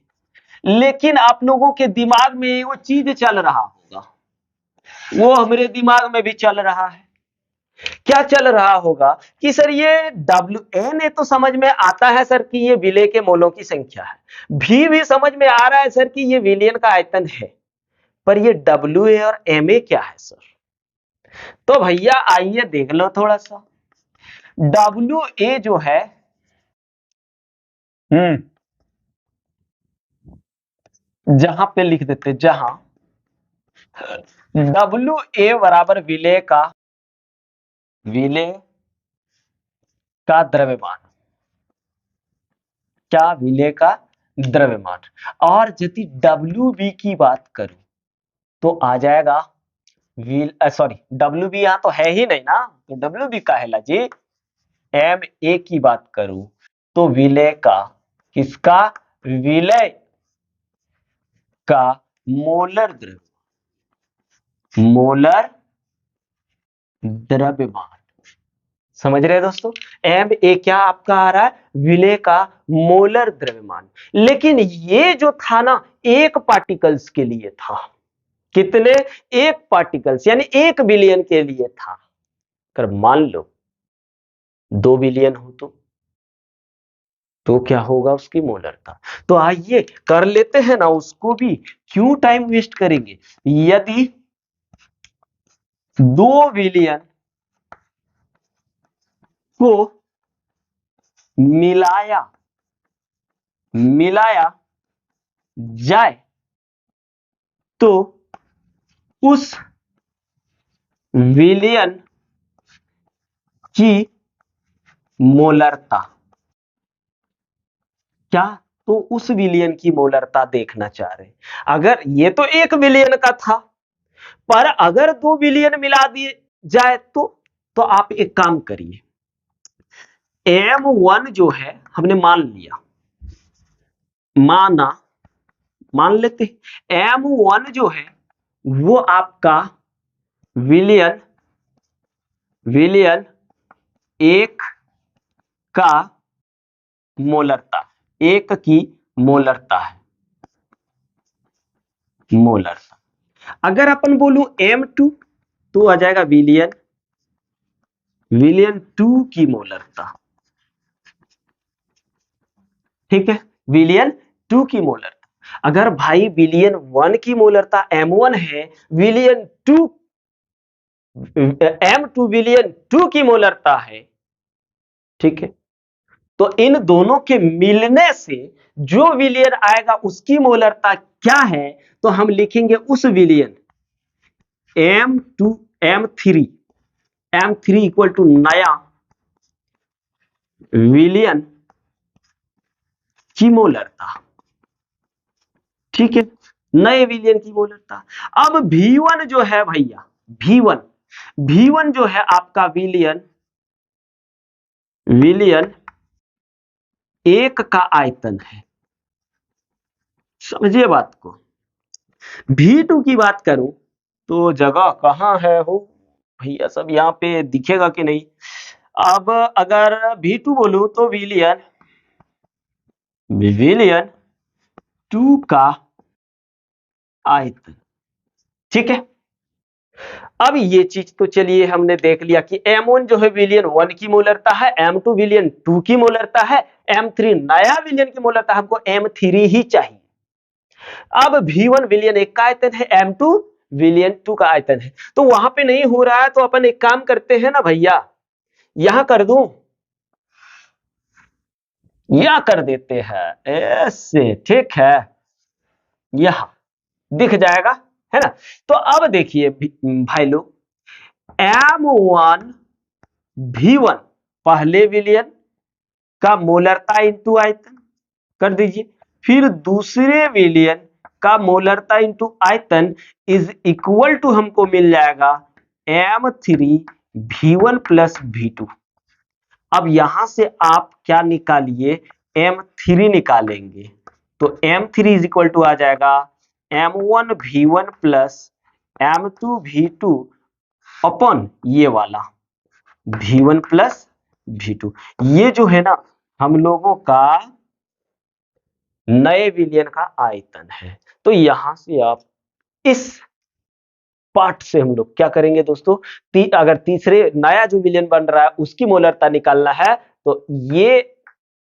लेकिन आप लोगों के दिमाग में वो चीज चल रहा होगा, वो हमारे दिमाग में भी चल रहा है। क्या चल रहा होगा कि सर ये WN तो समझ में आता है सर कि ये विलय के मोलों की संख्या है, भी समझ में आ रहा है सर कि ये विलयन का आयतन है, पर ये WA और MA क्या है सर? तो भैया आइए देख लो थोड़ा सा। WA जो है, जहां पे लिख देते, जहां WA बराबर विलय का द्रव्यमान, क्या विलय का द्रव्यमान। और यदि WB की बात करूं तो आ जाएगा सॉरी, WB यहां तो है ही नहीं ना, तो WB का है जी। MA की बात करूं तो विलय का, किसका? विलय का मोलर द्रव्यमान। समझ रहे हैं दोस्तों? MA क्या आपका आ रहा है? विलय का मोलर द्रव्यमान। लेकिन ये जो था ना, एक पार्टिकल्स के लिए था। कितने? एक पार्टिकल्स, यानी 1 बिलियन के लिए था। अगर मान लो 2 बिलियन हो तो क्या होगा उसकी मोलरता। तो आइए कर लेते हैं ना उसको भी, क्यों टाइम वेस्ट करेंगे। यदि 2 बिलियन को मिलाया जाए तो उस विलयन की मोलरता, क्या? तो उस विलयन की मोलरता देखना चाह रहे हैं। अगर ये तो 1 विलयन का था, पर अगर 2 विलयन मिला दिए जाए तो आप एक काम करिए, M1 जो है हमने मान लिया, मान लेते M1 जो है वो आपका विलयन 1 का मोलरता, 1 की मोलरता है। अगर अपन बोलूं M2 तो आ जाएगा विलयन 2 की मोलरता। ठीक है, विलयन 2 की मोलरता। अगर भाई विलयन 1 की मोलरता M1 है, विलयन 2 M2 विलयन 2 की मोलरता है, ठीक है, तो इन दोनों के मिलने से जो विलयन आएगा उसकी मोलरता क्या है, तो हम लिखेंगे उस विलयन M3 इक्वल टू नया विलयन की मोलरता। ठीक है, नए विलयन की मोलरता। अब V1 जो है भैया, V1 जो है आपका विलयन 1 का आयतन है। समझिए बात को। V2 की बात करूं तो जगह कहां है हो भैया, सब यहां पे दिखेगा कि नहीं। अब अगर V2 बोलूं तो विलयन 2 का आयतन। ठीक है, अब ये चीज तो चलिए हमने देख लिया कि M1 जो है विलयन 1 की मोलरता है, M2 विलयन 2 की मोलरता है, M3 नया विलयन की मोलरता, हमको M3 ही चाहिए। अब V1 विलयन 1 का आयतन है, M2 विलयन 2 का आयतन है, तो वहां पे नहीं हो रहा है तो अपन एक काम करते हैं ना भैया, यहां कर दूं या कर देते हैं ऐसे। ठीक है, यहां दिख जाएगा, है ना। तो अब देखिए भाई लोग, M1 V1 पहले विलयन का मोलरता इंटू आयतन कर दीजिए, फिर दूसरे विलयन का मोलरता इंटू आयतन इज इक्वल टू हमको मिल जाएगा M3 V1 प्लस V2। अब यहां से आप क्या निकालिए, M3 निकालेंगे तो M3 इज इक्वल टू आ जाएगा M1 V1 plus M2 V2 अपन ये वाला V1 प्लस V2। ये जो है ना हम लोगों का नए विलयन का आयतन है। तो यहां से आप इस पार्ट से हम लोग क्या करेंगे दोस्तों, अगर तीसरे नया जो विलयन बन रहा है उसकी मोलरता निकालना है तो ये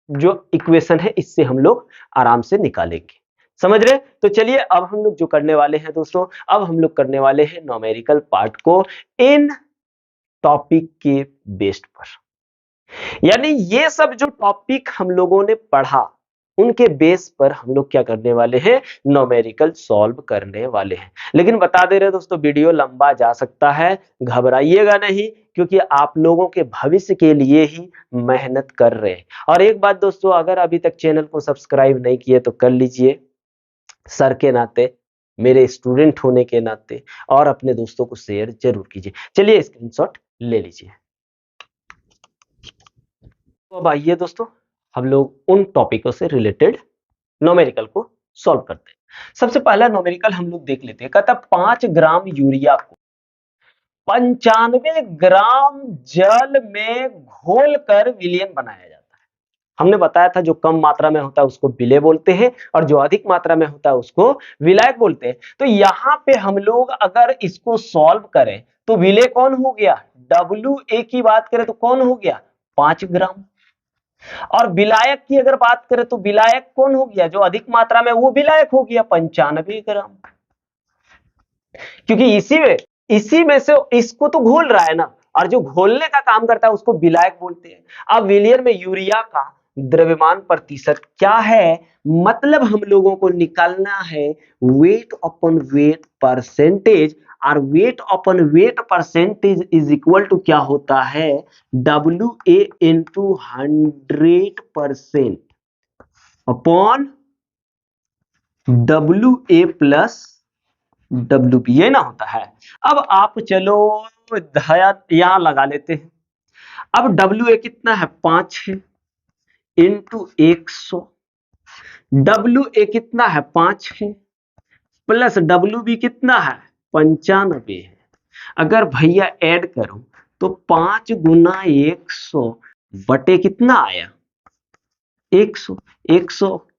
जो इक्वेशन है इससे हम लोग आराम से निकालेंगे। समझ रहे? तो चलिए अब हम लोग जो करने वाले हैं दोस्तों, अब हम लोग करने वाले हैं न्यूमेरिकल पार्ट को इन टॉपिक के बेस्ड पर। यानी ये सब जो टॉपिक हम लोगों ने पढ़ा उनके बेस पर हम लोग क्या करने वाले हैं, न्यूमेरिकल सॉल्व करने वाले हैं। लेकिन बता दे रहे दोस्तों वीडियो लंबा जा सकता है, घबराइएगा नहीं, क्योंकि आप लोगों के भविष्य के लिए ही मेहनत कर रहे हैं। और एक बात दोस्तों, अगर अभी तक चैनल को सब्सक्राइब नहीं किए तो कर लीजिए, सर के नाते, मेरे स्टूडेंट होने के नाते, और अपने दोस्तों को शेयर जरूर कीजिए। चलिए स्क्रीनशॉट ले लीजिए। तो अब आइए दोस्तों हम लोग उन टॉपिकों से रिलेटेड न्यूमेरिकल को सॉल्व करते हैं। सबसे पहला न्यूमेरिकल हम लोग देख लेते हैं। कहता 5 ग्राम यूरिया को 95 ग्राम जल में घोलकर विलयन बनाया जाता है। हमने बताया था जो कम मात्रा में होता है उसको विलेय बोलते हैं और जो अधिक मात्रा में होता है उसको विलायक बोलते हैं। तो यहां पे हम लोग अगर इसको सॉल्व करें तो विलेय कौन हो गया, WA की बात करें तो कौन हो गया, 5 ग्राम। और विलायक की अगर बात करें तो विलायक कौन हो गया, जो अधिक मात्रा में, वो विलायक हो गया 95 ग्राम। क्योंकि इसी में से इसको तो घोल रहा है ना, और जो घोलने का काम करता है उसको विलायक बोलते हैं। अब विलयन में यूरिया का द्रव्यमान प्रतिशत क्या है, मतलब हम लोगों को निकालना है वेट अपॉन वेट परसेंटेज, और weight upon weight percentage is equal to क्या होता है, WA into 100% upon WA plus WB, ये ना होता है। अब आप चलो यहां लगा लेते हैं। अब WA कितना है, 5 है, इंटू 100, WA कितना है, 5 है, प्लस WB कितना है, 95 है। अगर भैया ऐड करो तो 5 गुना 100 बटे कितना आया, 100,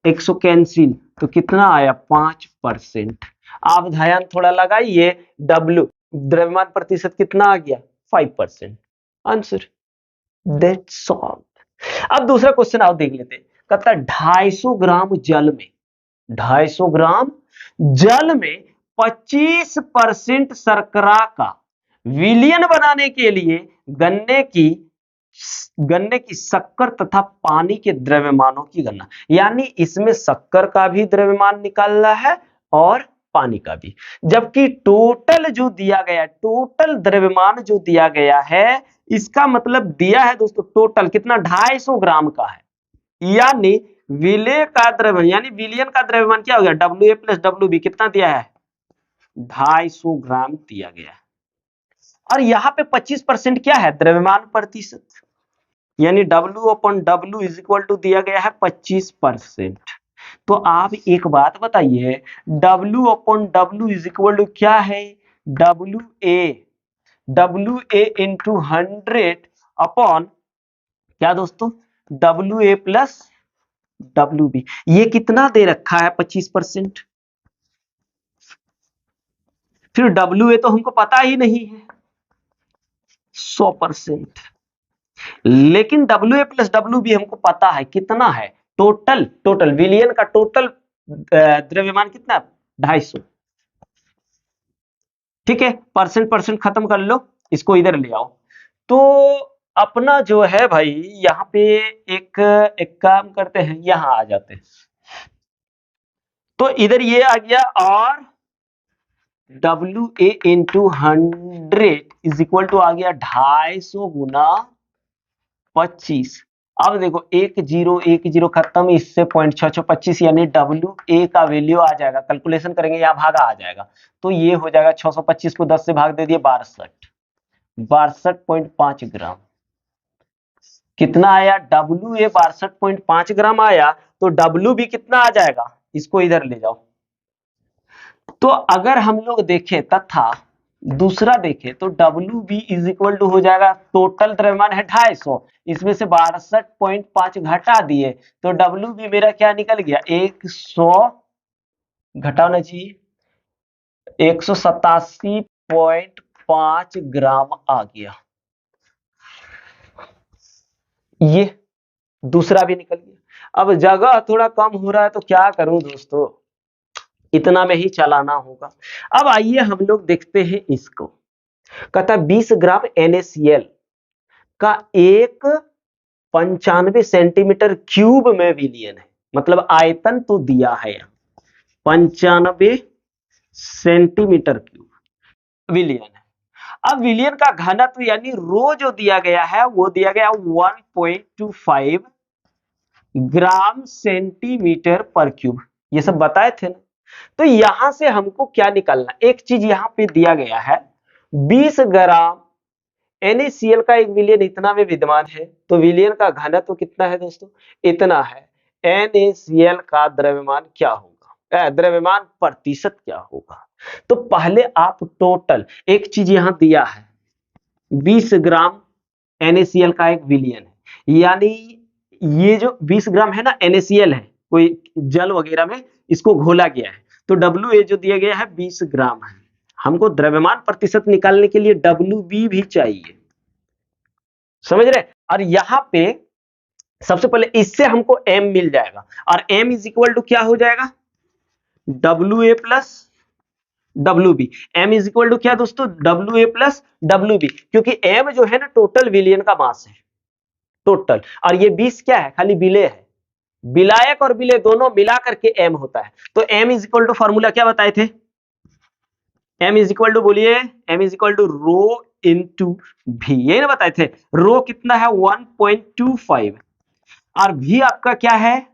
100 कैंसिल, तो कितना आया, 5%। आप ध्यान थोड़ा लगाइए, W द्रव्यमान प्रतिशत कितना आ गया, 5%। Answer, that's all. अब दूसरा क्वेश्चन आप देख लेते हैं। कहता 250 ग्राम जल में, 250 ग्राम जल में 25% शर्करा का विलयन बनाने के लिए गन्ने की शक्कर तथा पानी के द्रव्यमानों की गणना। यानी इसमें शक्कर का भी द्रव्यमान निकालना है और पानी का भी, जबकि टोटल जो दिया गया, टोटल द्रव्यमान जो दिया गया है, इसका मतलब दिया है दोस्तों टोटल कितना, 250 ग्राम का है। यानी विलय का द्रव्यमान, यानी विलयन का द्रव्यमान क्या हो गया, WA प्लस WB कितना दिया है, 250 ग्राम दिया गया है। और यहाँ पे 25% क्या है, द्रव्यमान प्रतिशत, यानी W upon W is equal to दिया गया है 25%। तो आप एक बात बताइए, W upon W is equal to क्या है, WA इंटू 100 अपॉन क्या दोस्तों, WA प्लस WB। ये कितना दे रखा है, 25%। फिर WA तो हमको पता ही नहीं है, 100%। लेकिन WA प्लस WB हमको पता है कितना है, टोटल विलयन का टोटल द्रव्यमान कितना, 250। ठीक है, परसेंट खत्म कर लो, इसको इधर ले आओ। तो अपना जो है भाई यहाँ पे एक काम करते हैं, यहां आ जाते हैं। तो इधर ये आ गया, और WA into 100 is equal to आ गया 250 गुना 25। अब देखो 10 खत्म, इससे 0.625, यानी WA का वैल्यू आ जाएगा, कैलकुलेशन करेंगे यहाँ भागा आ जाएगा, तो ये हो जाएगा 625 को 10 से भाग दे दिए, 62.5 ग्राम। कितना आया, WA 62.5 ग्राम आया, तो WB कितना आ जाएगा, इसको इधर ले जाओ। तो अगर हम लोग देखें तथा दूसरा देखें तो WB इज इक्वल टू हो जाएगा, टोटल द्रव्यमान है 250, इसमें से 62.5 घटा दिए तो WB मेरा क्या निकल गया, 100 घटाना चाहिए, 187.5 ग्राम आ गया। ये दूसरा भी निकल गया। अब जगह थोड़ा कम हो रहा है तो क्या करूं दोस्तों, इतना में ही चलाना होगा। अब आइए हम लोग देखते हैं इसको, कहता 20 ग्राम NaCl का एक 95 सेंटीमीटर क्यूब में विलयन है, मतलब आयतन तो दिया है 95 सेंटीमीटर क्यूब विलयन है। अब विलयन का घनत्व यानी रो जो दिया गया है वो दिया गया 1.25 ग्राम सेंटीमीटर पर क्यूब, ये सब बताए थे ना। तो यहां से हमको क्या निकालना, एक चीज यहां पे दिया गया है 20 ग्राम NaCl का एक विलयन इतना में विद्यमान है, तो विलयन का घनत्व कितना है दोस्तों, इतना है। NaCl का द्रव्यमान क्या होगा, द्रव्यमान प्रतिशत क्या होगा। तो पहले आप टोटल, एक चीज यहां दिया है 20 ग्राम NaCl का एक विलयन है, यानी ये जो 20 ग्राम है ना NaCl है, कोई जल वगैरह में इसको घोला गया है, तो WA जो दिया गया है 20 ग्राम है। हमको द्रव्यमान प्रतिशत निकालने के लिए WB भी चाहिए, समझ रहे। और यहां पे सबसे पहले इससे हमको M मिल जाएगा, और M इज इक्वल टू क्या हो जाएगा, WA plus WB। M is equal to क्या दोस्तों, WA प्लस WB, क्योंकि M जो है ना टोटल विलयन का मास है टोटल, और ये 20 क्या है, खाली विलेय है, विलायक और विलेय दोनों मिला करके M होता है। तो M is equal to formula क्या बताए थे, M इज इक्वल टू बोलिए, M is equal to rho into V, यही ना बताए थे। रो कितना है 1.25 और भी आपका क्या है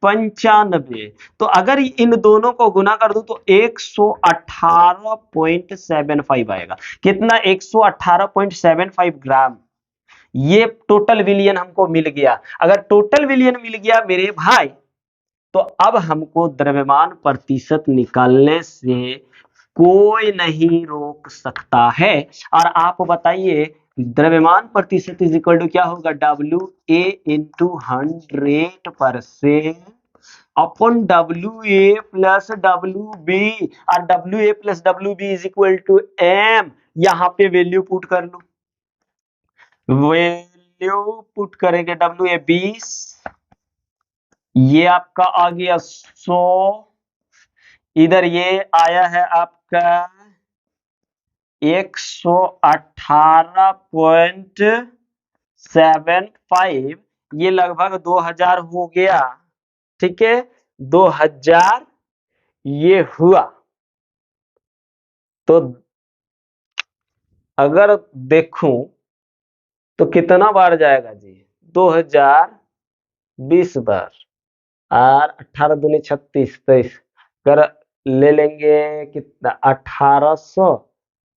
95, तो अगर इन दोनों को गुना कर दूं तो 118.75 आएगा। कितना, 118.75 ग्राम। ये टोटल विलयन हमको मिल गया। अगर टोटल विलयन मिल गया मेरे भाई, तो अब हमको द्रव्यमान प्रतिशत निकालने से कोई नहीं रोक सकता है। और आप बताइए द्रव्यमान प्रतिशत इज इक्वल टू क्या होगा, WA into 100% upon WA plus WB, और WA plus WB is equal to M। यहां पे वैल्यू पुट कर लो, वैल्यू पुट करेंगे WA 20, ये आपका आ गया 100, इधर ये आया है आपका 118.75, ये लगभग 2000 हो गया, ठीक है 2000 ये हुआ। तो अगर देखूं तो कितना बार जाएगा जी, 2020 बार, और 18 दूनी 36, 23 कर ले लेंगे कितना 1800,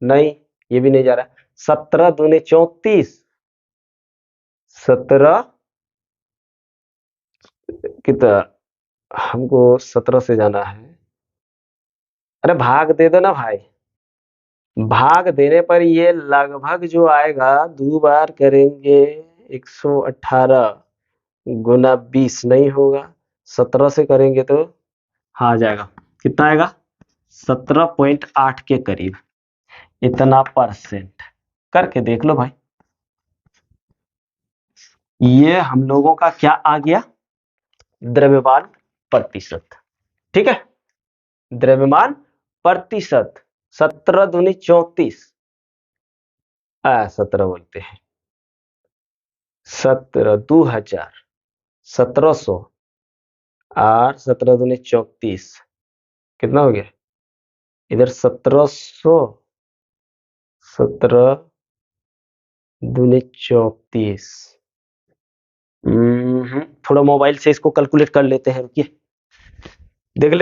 नहीं ये भी नहीं जा रहा, 17 दूनी 34, 17 कितना, हमको 17 से जाना है, अरे भाग दे दो ना भाई, भाग देने पर ये लगभग जो आएगा, दो बार करेंगे 118 गुना 20 नहीं होगा, 17 से करेंगे तो हाँ आ जाएगा, कितना आएगा 17.8 के करीब, इतना परसेंट करके देख लो भाई। ये हम लोगों का क्या आ गया, द्रव्यमान प्रतिशत, ठीक है, द्रव्यमान प्रतिशत 17 दूनी 34, 17 बोलते हैं 17, 2000, 1700 और 17 दूनी 34, कितना हो गया इधर 1700, 17 दूनी 34, थोड़ा मोबाइल से इसको कैलकुलेट कर लेते हैं, रुकिए देख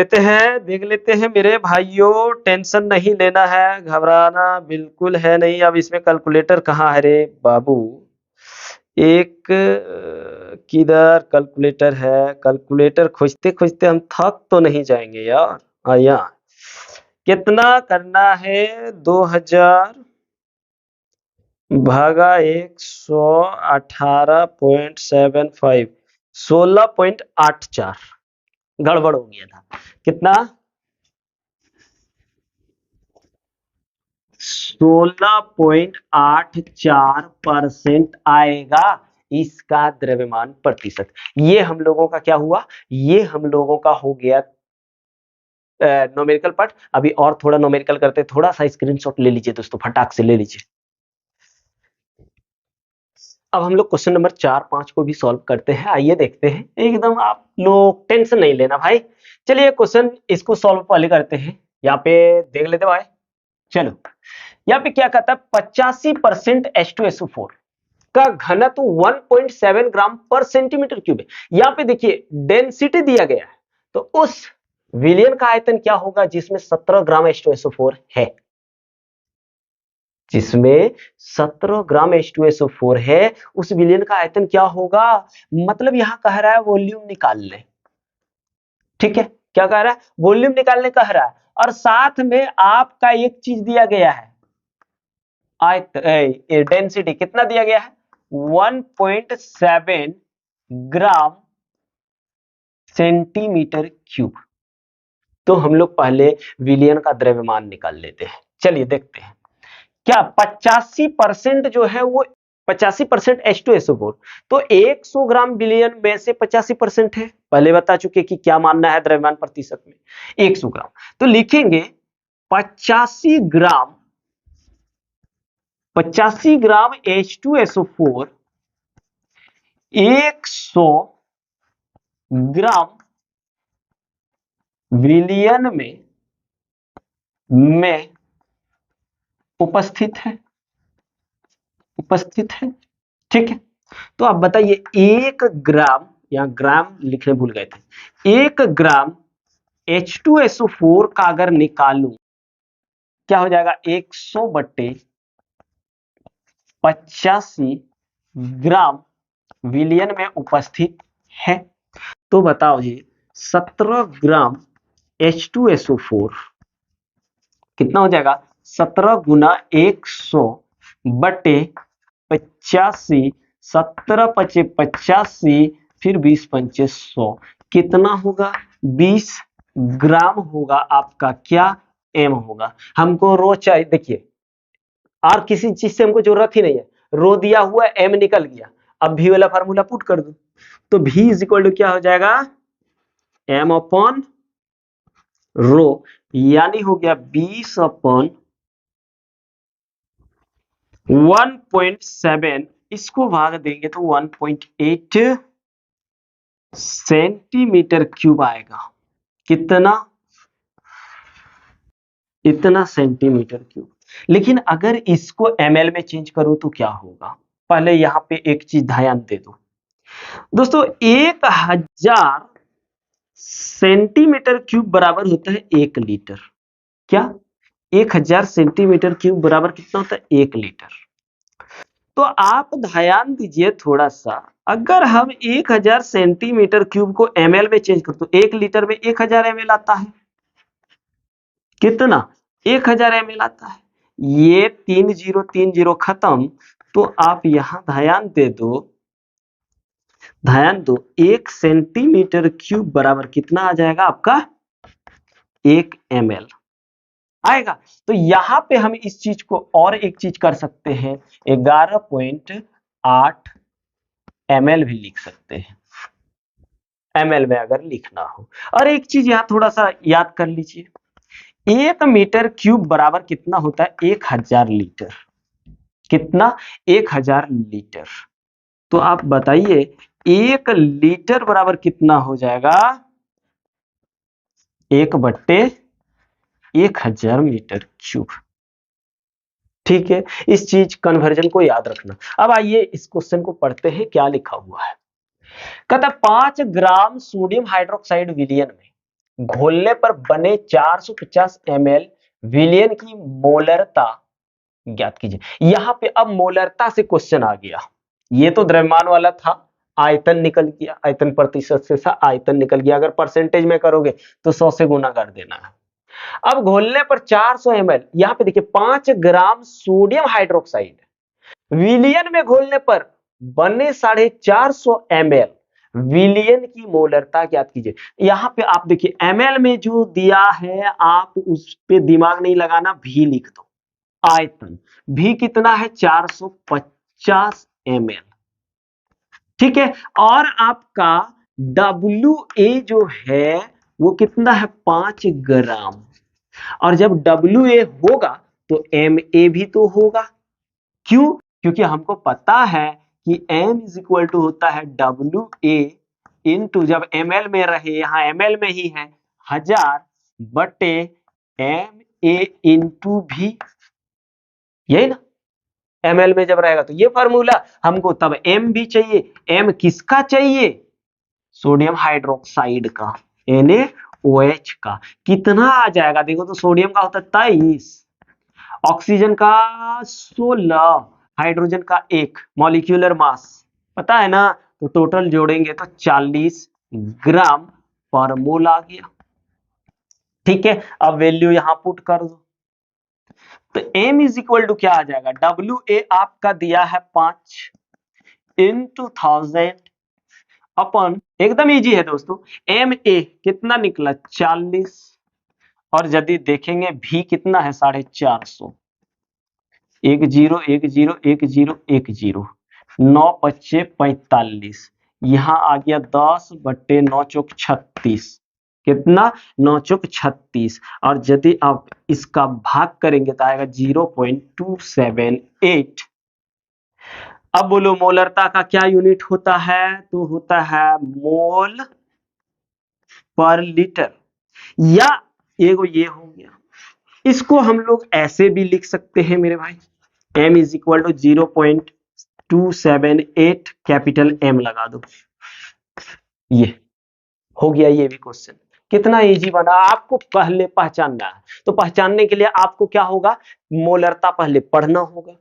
लेते हैं मेरे भाइयों, टेंशन नहीं लेना है, घबराना बिल्कुल है नहीं। अब इसमें कैलकुलेटर कहाँ है रे बाबू, एक किधर कैलकुलेटर है, कैलकुलेटर खोजते खोजते हम थक तो नहीं जाएंगे यार। यहाँ कितना करना है 2000 भागा 118.75 16.84 गड़बड़ हो गया था। कितना 16.84% आएगा इसका द्रव्यमान प्रतिशत। ये हम लोगों का क्या हुआ, ये हम लोगों का हो गया न्यूमेरिकल पार्ट। अभी और थोड़ा न्यूमेरिकल करते हैं, थोड़ा सा स्क्रीनशॉट ले लीजिए दोस्तों, फटाक से ले लीजिए। अब हम लोग क्वेश्चन नंबर 4-5 को भी सॉल्व करते हैं। आइए देखते हैं, एकदम आप लोग टेंशन नहीं लेना भाई। चलिए क्वेश्चन इसको सॉल्व पहले करते हैं, यहाँ पे देख लेते भाई। चलो यहाँ पे क्या कहता है, 85% H2SO4 का घनत्व 1.7 ग्राम पर सेंटीमीटर क्यूब है। यहाँ पे देखिए डेंसिटी दिया गया है, तो उस विलयन का आयतन क्या होगा जिसमें 17 ग्राम H2SO4 है, जिसमें 17 ग्राम H2SO4 है, उस विलयन का आयतन क्या होगा। मतलब यहां कह रहा है वॉल्यूम निकाल ले, ठीक है, क्या कह रहा है, वॉल्यूम निकालने कह रहा है। और साथ में आपका एक चीज दिया गया है, डेंसिटी कितना दिया गया है, 1.7 ग्राम सेंटीमीटर क्यूब। तो हम लोग पहले विलयन का द्रव्यमान निकाल लेते हैं। चलिए देखते हैं, क्या 85% जो है वो 85% H2SO4, तो 100 ग्राम विलयन में से 85% है, पहले बता चुके कि क्या मानना है द्रव्यमान प्रतिशत में 100 ग्राम। तो लिखेंगे 85 ग्राम H2SO4 100 ग्राम विलयन में उपस्थित है, ठीक है। तो आप बताइए 1 ग्राम, यहां ग्राम लिखने भूल गए थे, 1 ग्राम H2SO4 का अगर निकालूं क्या हो जाएगा, 100/85 ग्राम विलयन में उपस्थित है। तो बताओ जी 17 ग्राम H2SO4 कितना हो जाएगा, 17 गुना 100/85, 17×5 = 85, फिर 20×5 = 100, कितना होगा, 20 ग्राम होगा आपका, क्या एम होगा। हमको रो चाहिए, देखिए और किसी चीज से हमको जरूरत ही नहीं है, रो दिया हुआ एम निकल गया। अब भी वाला फार्मूला पुट कर दो, तो भी इज इक्वल टू क्या हो जाएगा, एम अपॉन रो, यानी हो गया 20/1.7, इसको भाग देंगे तो 1.8 सेंटीमीटर क्यूब आएगा। कितना, इतना सेंटीमीटर क्यूब। लेकिन अगर इसको ml में चेंज करूं तो क्या होगा, पहले यहां पे एक चीज ध्यान दे दो दोस्तों, 1000 सेंटीमीटर क्यूब बराबर होता है 1 लीटर। क्या 1000 सेंटीमीटर क्यूब बराबर कितना होता है, 1 लीटर। तो आप ध्यान दीजिए थोड़ा सा, अगर हम 1000 सेंटीमीटर क्यूब को ml में चेंज कर, तो 1 लीटर में 1000 ml आता है, कितना 1000 ml आता है। ये 3030 खत्म, तो आप यहां ध्यान दो 1 सेंटीमीटर क्यूब बराबर कितना आ जाएगा आपका, 1 ml आएगा। तो यहां पे हम इस चीज को और एक चीज कर सकते हैं, 11.8 ml भी लिख सकते हैं, ml में अगर लिखना हो। और एक चीज यहां थोड़ा सा याद कर लीजिए, 1 मीटर क्यूब बराबर कितना होता है, 1000 लीटर। कितना, 1000 लीटर। तो आप बताइए 1 लीटर बराबर कितना हो जाएगा, 1/1000 मीटर क्यूब। ठीक है, इस चीज कन्वर्जन को याद रखना। अब आइए इस क्वेश्चन को पढ़ते हैं, क्या लिखा हुआ है। कहता 5 ग्राम सोडियम हाइड्रोक्साइड विलयन में घोलने पर बने 450 ml विलयन की मोलरता ज्ञात कीजिए। यहां पे अब मोलरता से क्वेश्चन आ गया, ये तो द्रव्यमान वाला था, आयतन निकल गया, आयतन प्रतिशत से आयतन निकल गया। अगर परसेंटेज में करोगे तो 100 से गुना कर देना है। अब घोलने पर 400 ml, यहाँ पे देखिए 5 ग्राम सोडियम हाइड्रोक्साइड, विलियन में घोलने पर बने 450 ml, विलियन की मोलरता ज्ञात कीजिए। यहाँ पे आप देखिए ml में जो दिया है, आप उस पे दिमाग नहीं लगाना, भी लिख दो। आयतन भी कितना है, 450 ml, ठीक है। और आपका WA जो है वो कितना है, 5 ग्राम। और जब WA होगा तो MA भी तो होगा। क्यों? क्योंकि हमको पता है कि M इज इक्वल टू होता है WA इंटू, जब ml में रहे, यहाँ ml में ही है, 1000 बटे MA इंटू भी, यही ना। ml में जब रहेगा तो ये फॉर्मूला हमको, तब M भी चाहिए। M किसका चाहिए? सोडियम हाइड्रोक्साइड का, NaOH का। कितना आ जाएगा देखो तो, सोडियम का होता है 23, ऑक्सीजन का 16, हाइड्रोजन का 1, मॉलिक्यूलर मास पता है ना, तो टोटल जोड़ेंगे तो 40 ग्राम पर मोल आ गया। ठीक है, अब वैल्यू यहां पुट कर दो, तो M इज इक्वल टू क्या आ जाएगा, WA आपका दिया है 5 इंटू 1000 अपन, एकदम इजी है दोस्तों, MA कितना निकला 40, और यदि देखेंगे भी कितना है 450, 10 9 पच्चे 45, यहाँ आ गया 10 बट्टे 9 चौक 36, कितना 9 चौक 36, और यदि आप इसका भाग करेंगे तो आएगा 0.278। अब बोलो मोलरता का क्या यूनिट होता है, तो होता है मोल पर लीटर, या एगो ये हो गया, इसको हम लोग ऐसे भी लिख सकते हैं मेरे भाई, M is equal to 0.278, capital M लगा दो, ये हो गया। ये भी क्वेश्चन कितना इजी बना, आपको पहले पहचानना है, तो पहचानने के लिए आपको क्या होगा, मोलरता पहले पढ़ना होगा।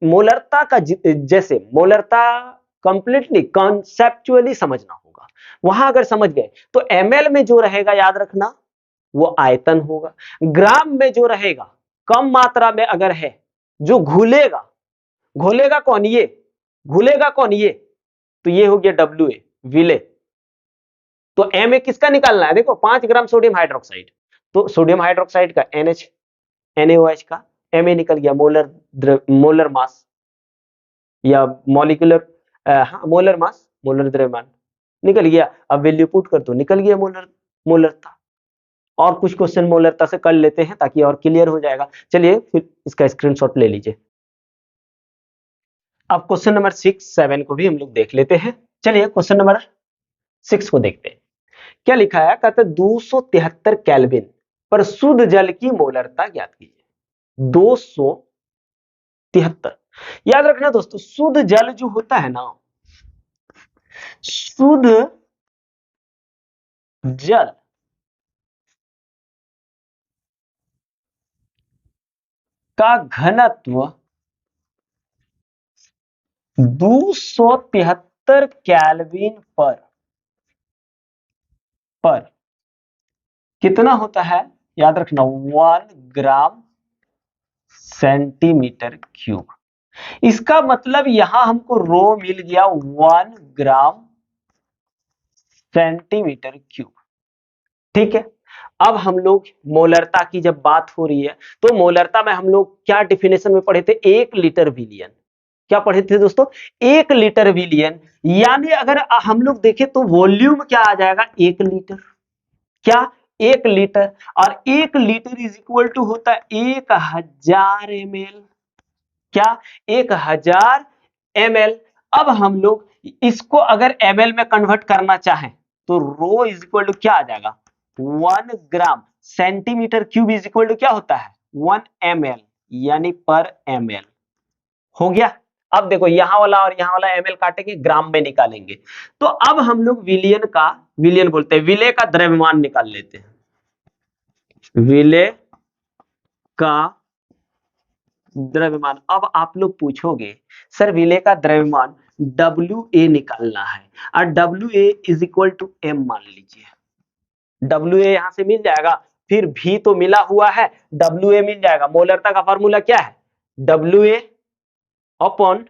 मोलरता का जैसे मोलरता कंप्लीटली कॉन्सेप्चुअली समझना होगा। वहां अगर समझ गए तो ml में जो रहेगा याद रखना वो आयतन होगा, ग्राम में जो रहेगा कम मात्रा में अगर है, जो घुलेगा, घोलेगा कौन, ये घुलेगा कौन, ये, तो ये हो गया WA, विले। तो MA किसका निकालना है, देखो 5 ग्राम सोडियम हाइड्रोक्साइड, तो सोडियम हाइड्रोक्साइड का NaOH का MA निकल गया, मोलर मास या मॉलिक्यूलर, हाँ मोलर मास, मोलर द्रव्यमान निकल गया। अब वैल्यू पुट कर दो, निकल गया मोलरता। और कुछ क्वेश्चन मोलरता से कर लेते हैं ताकि और क्लियर हो जाएगा। चलिए फिर इसका स्क्रीनशॉट ले लीजिए। अब क्वेश्चन नंबर 6, 7 को भी हम लोग देख लेते हैं। चलिए क्वेश्चन नंबर 6 को देखते हैं, क्या लिखा है, कहते 273 केल्विन पर शुद्ध जल की मोलरता ज्ञात कीजिए। 273, याद रखना दोस्तों, शुद्ध जल जो होता है ना, शुद्ध जल का घनत्व 273 केल्विन पर कितना होता है, याद रखना 1 ग्राम सेंटीमीटर क्यूब। इसका मतलब यहां हमको रो मिल गया 1 ग्राम सेंटीमीटर क्यूब। ठीक है, अब हम लोग मोलरता की जब बात हो रही है, तो मोलरता में हम लोग क्या डिफिनेशन में पढ़े थे, 1 लीटर विलियन। क्या पढ़े थे दोस्तों, 1 लीटर विलियन, यानी अगर हम लोग देखें तो वॉल्यूम क्या आ जाएगा, 1 लीटर, क्या 1 लीटर, और 1 लीटर इज इक्वल टू होता है 1000 ml, क्या 1000 ml। अब हम लोग इसको अगर ml में कन्वर्ट करना चाहें तो रो इज इक्वल टू क्या आ जाएगा, 1 gram centimetre cube is equal to क्या होता है 1 ml, यानी पर ml। हो गया। अब देखो यहां वाला और यहां वाला ml काटेंगे, ग्राम में निकालेंगे, तो अब हम लोग विलियन बोलते हैं, विले का द्रव्यमान निकाल लेते हैं। विले का द्रव्यमान, अब आप लोग पूछोगे सर विले का द्रव्यमान WA निकालना है, और WA is equal to M मान लीजिए, WA यहां से मिल जाएगा, फिर V तो मिला हुआ है, WA मिल जाएगा। मोलरता का फॉर्मूला क्या है? WA upon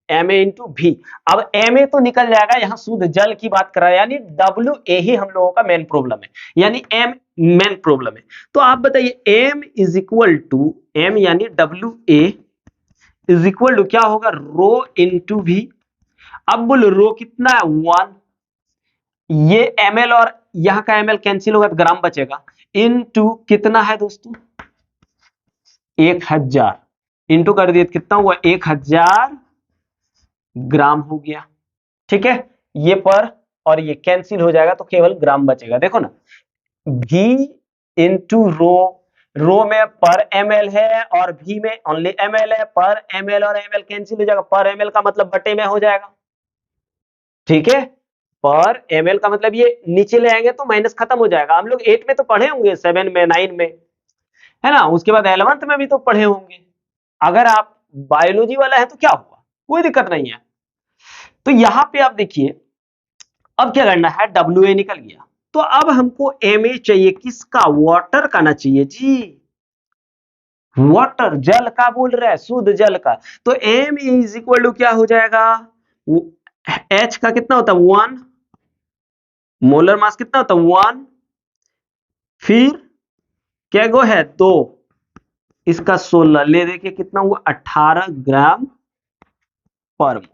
MA into V। अब MA तो निकल जाएगा, यहां शुद्ध जल की बात कर रहा है, यानी WA ही हम लोगों का मेन प्रॉब्लम है, यानी M मेन प्रॉब्लम है। तो आप बताइए M is equal to M यानी WA इज इक्वल टू क्या होगा? Rho into V। अब बोलो रो कितना है? 1। ये ml और यहां का ml कैंसिल होगा तो ग्राम बचेगा, इनटू कितना है दोस्तों? 1000 इंटू कर दिए कितना हुआ? 1000 ग्राम हो गया। ठीक है, ये पर और ये कैंसिल हो जाएगा तो केवल ग्राम बचेगा। देखो ना, V इंटू रो में पर ml है और V में ओनली ml है। पर ml और ml कैंसिल हो जाएगा, पर ml का मतलब बटे में हो जाएगा। ठीक है, पर ml का मतलब ये नीचे ले आएंगे तो माइनस खत्म हो जाएगा। हम लोग 8 में तो पढ़े होंगे, 7 में, 9 में, है ना। उसके बाद 11th में भी तो पढ़े होंगे। अगर आप बायोलॉजी वाला है तो क्या हुआ, कोई दिक्कत नहीं है। तो यहां पे आप देखिए, अब क्या करना है? WA निकल गया, तो अब हमको MA चाहिए। किसका? वाटर का ना चाहिए जी, वाटर, जल का बोल रहा है, शुद्ध जल का। तो M इज इक्वल टू क्या हो जाएगा? H का कितना होता है? 1। मोलर मास कितना होता है? 1। फिर क्या गो है? 2। इसका 16 ले देखिए कितना हुआ? 18 ग्राम पर मोल।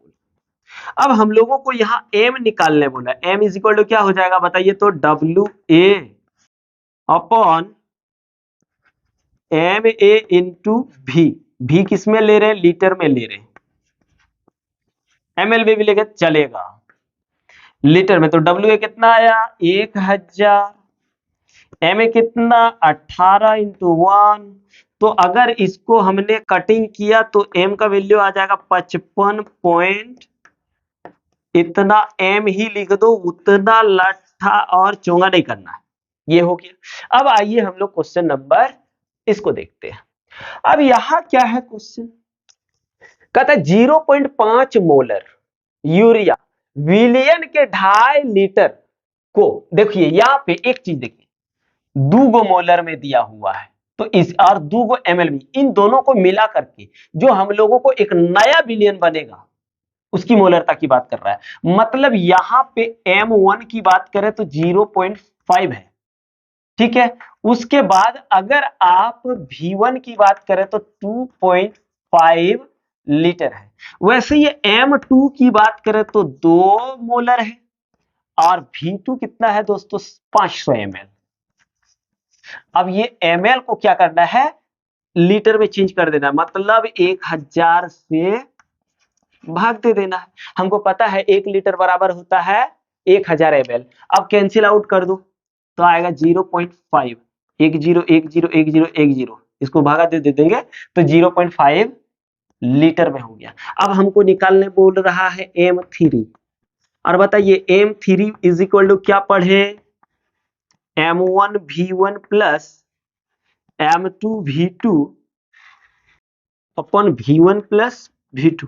अब हम लोगों को यहाँ M निकालने बोला। M इज इक्वल टू क्या हो जाएगा बताइए? तो WA upon MA into V किस में ले रहे हैं? लीटर में ले रहे हैं। ML में भी लेके चलेगा, लीटर में। तो WA कितना आया? 1000। MA कितना? 18 इंटू 1। तो अगर इसको हमने कटिंग किया तो M का वैल्यू आ जाएगा 55 पॉइंट इतना। M ही लिख दो, उतना लट्ठा और चोंगा नहीं करना है। ये हो गया। अब आइए हम लोग क्वेश्चन नंबर इसको देखते हैं। अब यहां क्या है क्वेश्चन? कहता है 0.5 मोलर यूरिया विलियन के 2.5 लीटर को, देखिए यहां पे एक चीज देखिए, 2 मोलर में दिया हुआ है, तो इस और 2 ml में, इन दोनों को मिला करके जो हम लोगों को एक नया विलियन बनेगा, उसकी मोलरता की बात कर रहा है। मतलब यहां पे M1 की बात करें तो 0.5 है। ठीक है, उसके बाद अगर आप V1 की बात करें तो 2.5 लीटर है। वैसे ये M2 की बात करें तो 2 मोलर है और V2 कितना है दोस्तों? 500 ml। अब ये ml को क्या करना है? लीटर में चेंज कर देना, मतलब 1000 से भाग दे देना है। हमको पता है 1 लीटर बराबर होता है 1000 ml। अब कैंसिल आउट कर दो तो आएगा 0.5, 10 इसको भागा दे देंगे तो 0.5 लीटर में हो गया। अब हमको निकालने बोल रहा है M3। और बताइए M3 इज इक्वल टू क्या पढ़े? M1 V1 plus M2 V2 अपन V1 प्लस V2।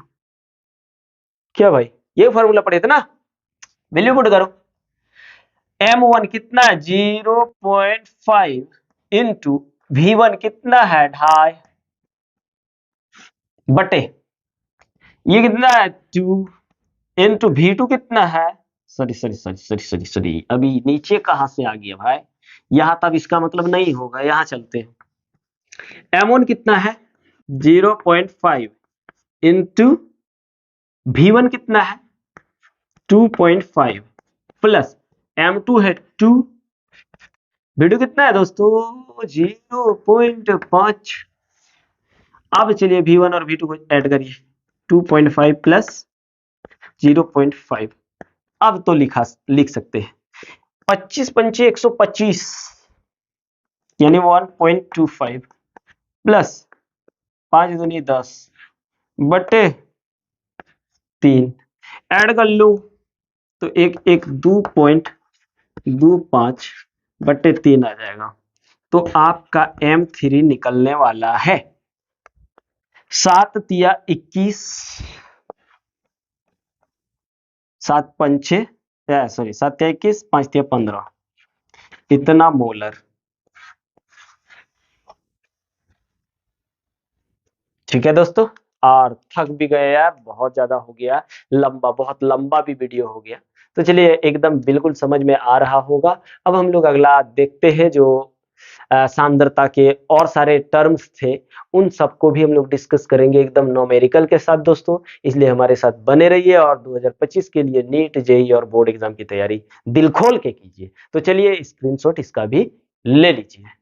क्या भाई, ये फॉर्मूला पढ़े थे ना? वैल्यू पुट करो। M1 कितना है? 0.5 इंटू V1 कितना है? 2.5 बटे ये कितना है? 2 इंटू V2 कितना है? सॉरी, अभी नीचे कहां से आ गया भाई? यहां तब इसका मतलब नहीं होगा, यहां चलते हैं। M1 कितना है? 0.5 इंटू V1 कितना है? 2.5 प्लस M2 है 2, V2 कितना है दोस्तों? 0.5। अब चलिए V1 और V2 को ऐड करिए, 2.5 प्लस 0.5। अब तो लिख सकते हैं 25 पंचे 125 यानी 1.25 प्लस 5 दूनी 10 बटे 3 ऐड कर लो तो 2.25 बटे 3 आ जाएगा। तो आपका M3 निकलने वाला है 7 तिया 21, 7 पंचे 7 तिया 21, 5 तिया 15, इतना मोलर। ठीक है दोस्तों, और थक भी गए यार, बहुत ज्यादा हो गया लंबा, बहुत लंबा भी वीडियो हो गया। तो चलिए, एकदम बिल्कुल समझ में आ रहा होगा। अब हम लोग अगला देखते हैं, जो सांद्रता के और सारे टर्म्स थे, उन सबको भी हम लोग डिस्कस करेंगे एकदम न्यूमेरिकल के साथ दोस्तों। इसलिए हमारे साथ बने रहिए और 2025 के लिए नीट, जेई और बोर्ड एग्जाम की तैयारी दिल खोल के कीजिए। तो चलिए, स्क्रीनशॉट इसका भी ले लीजिए।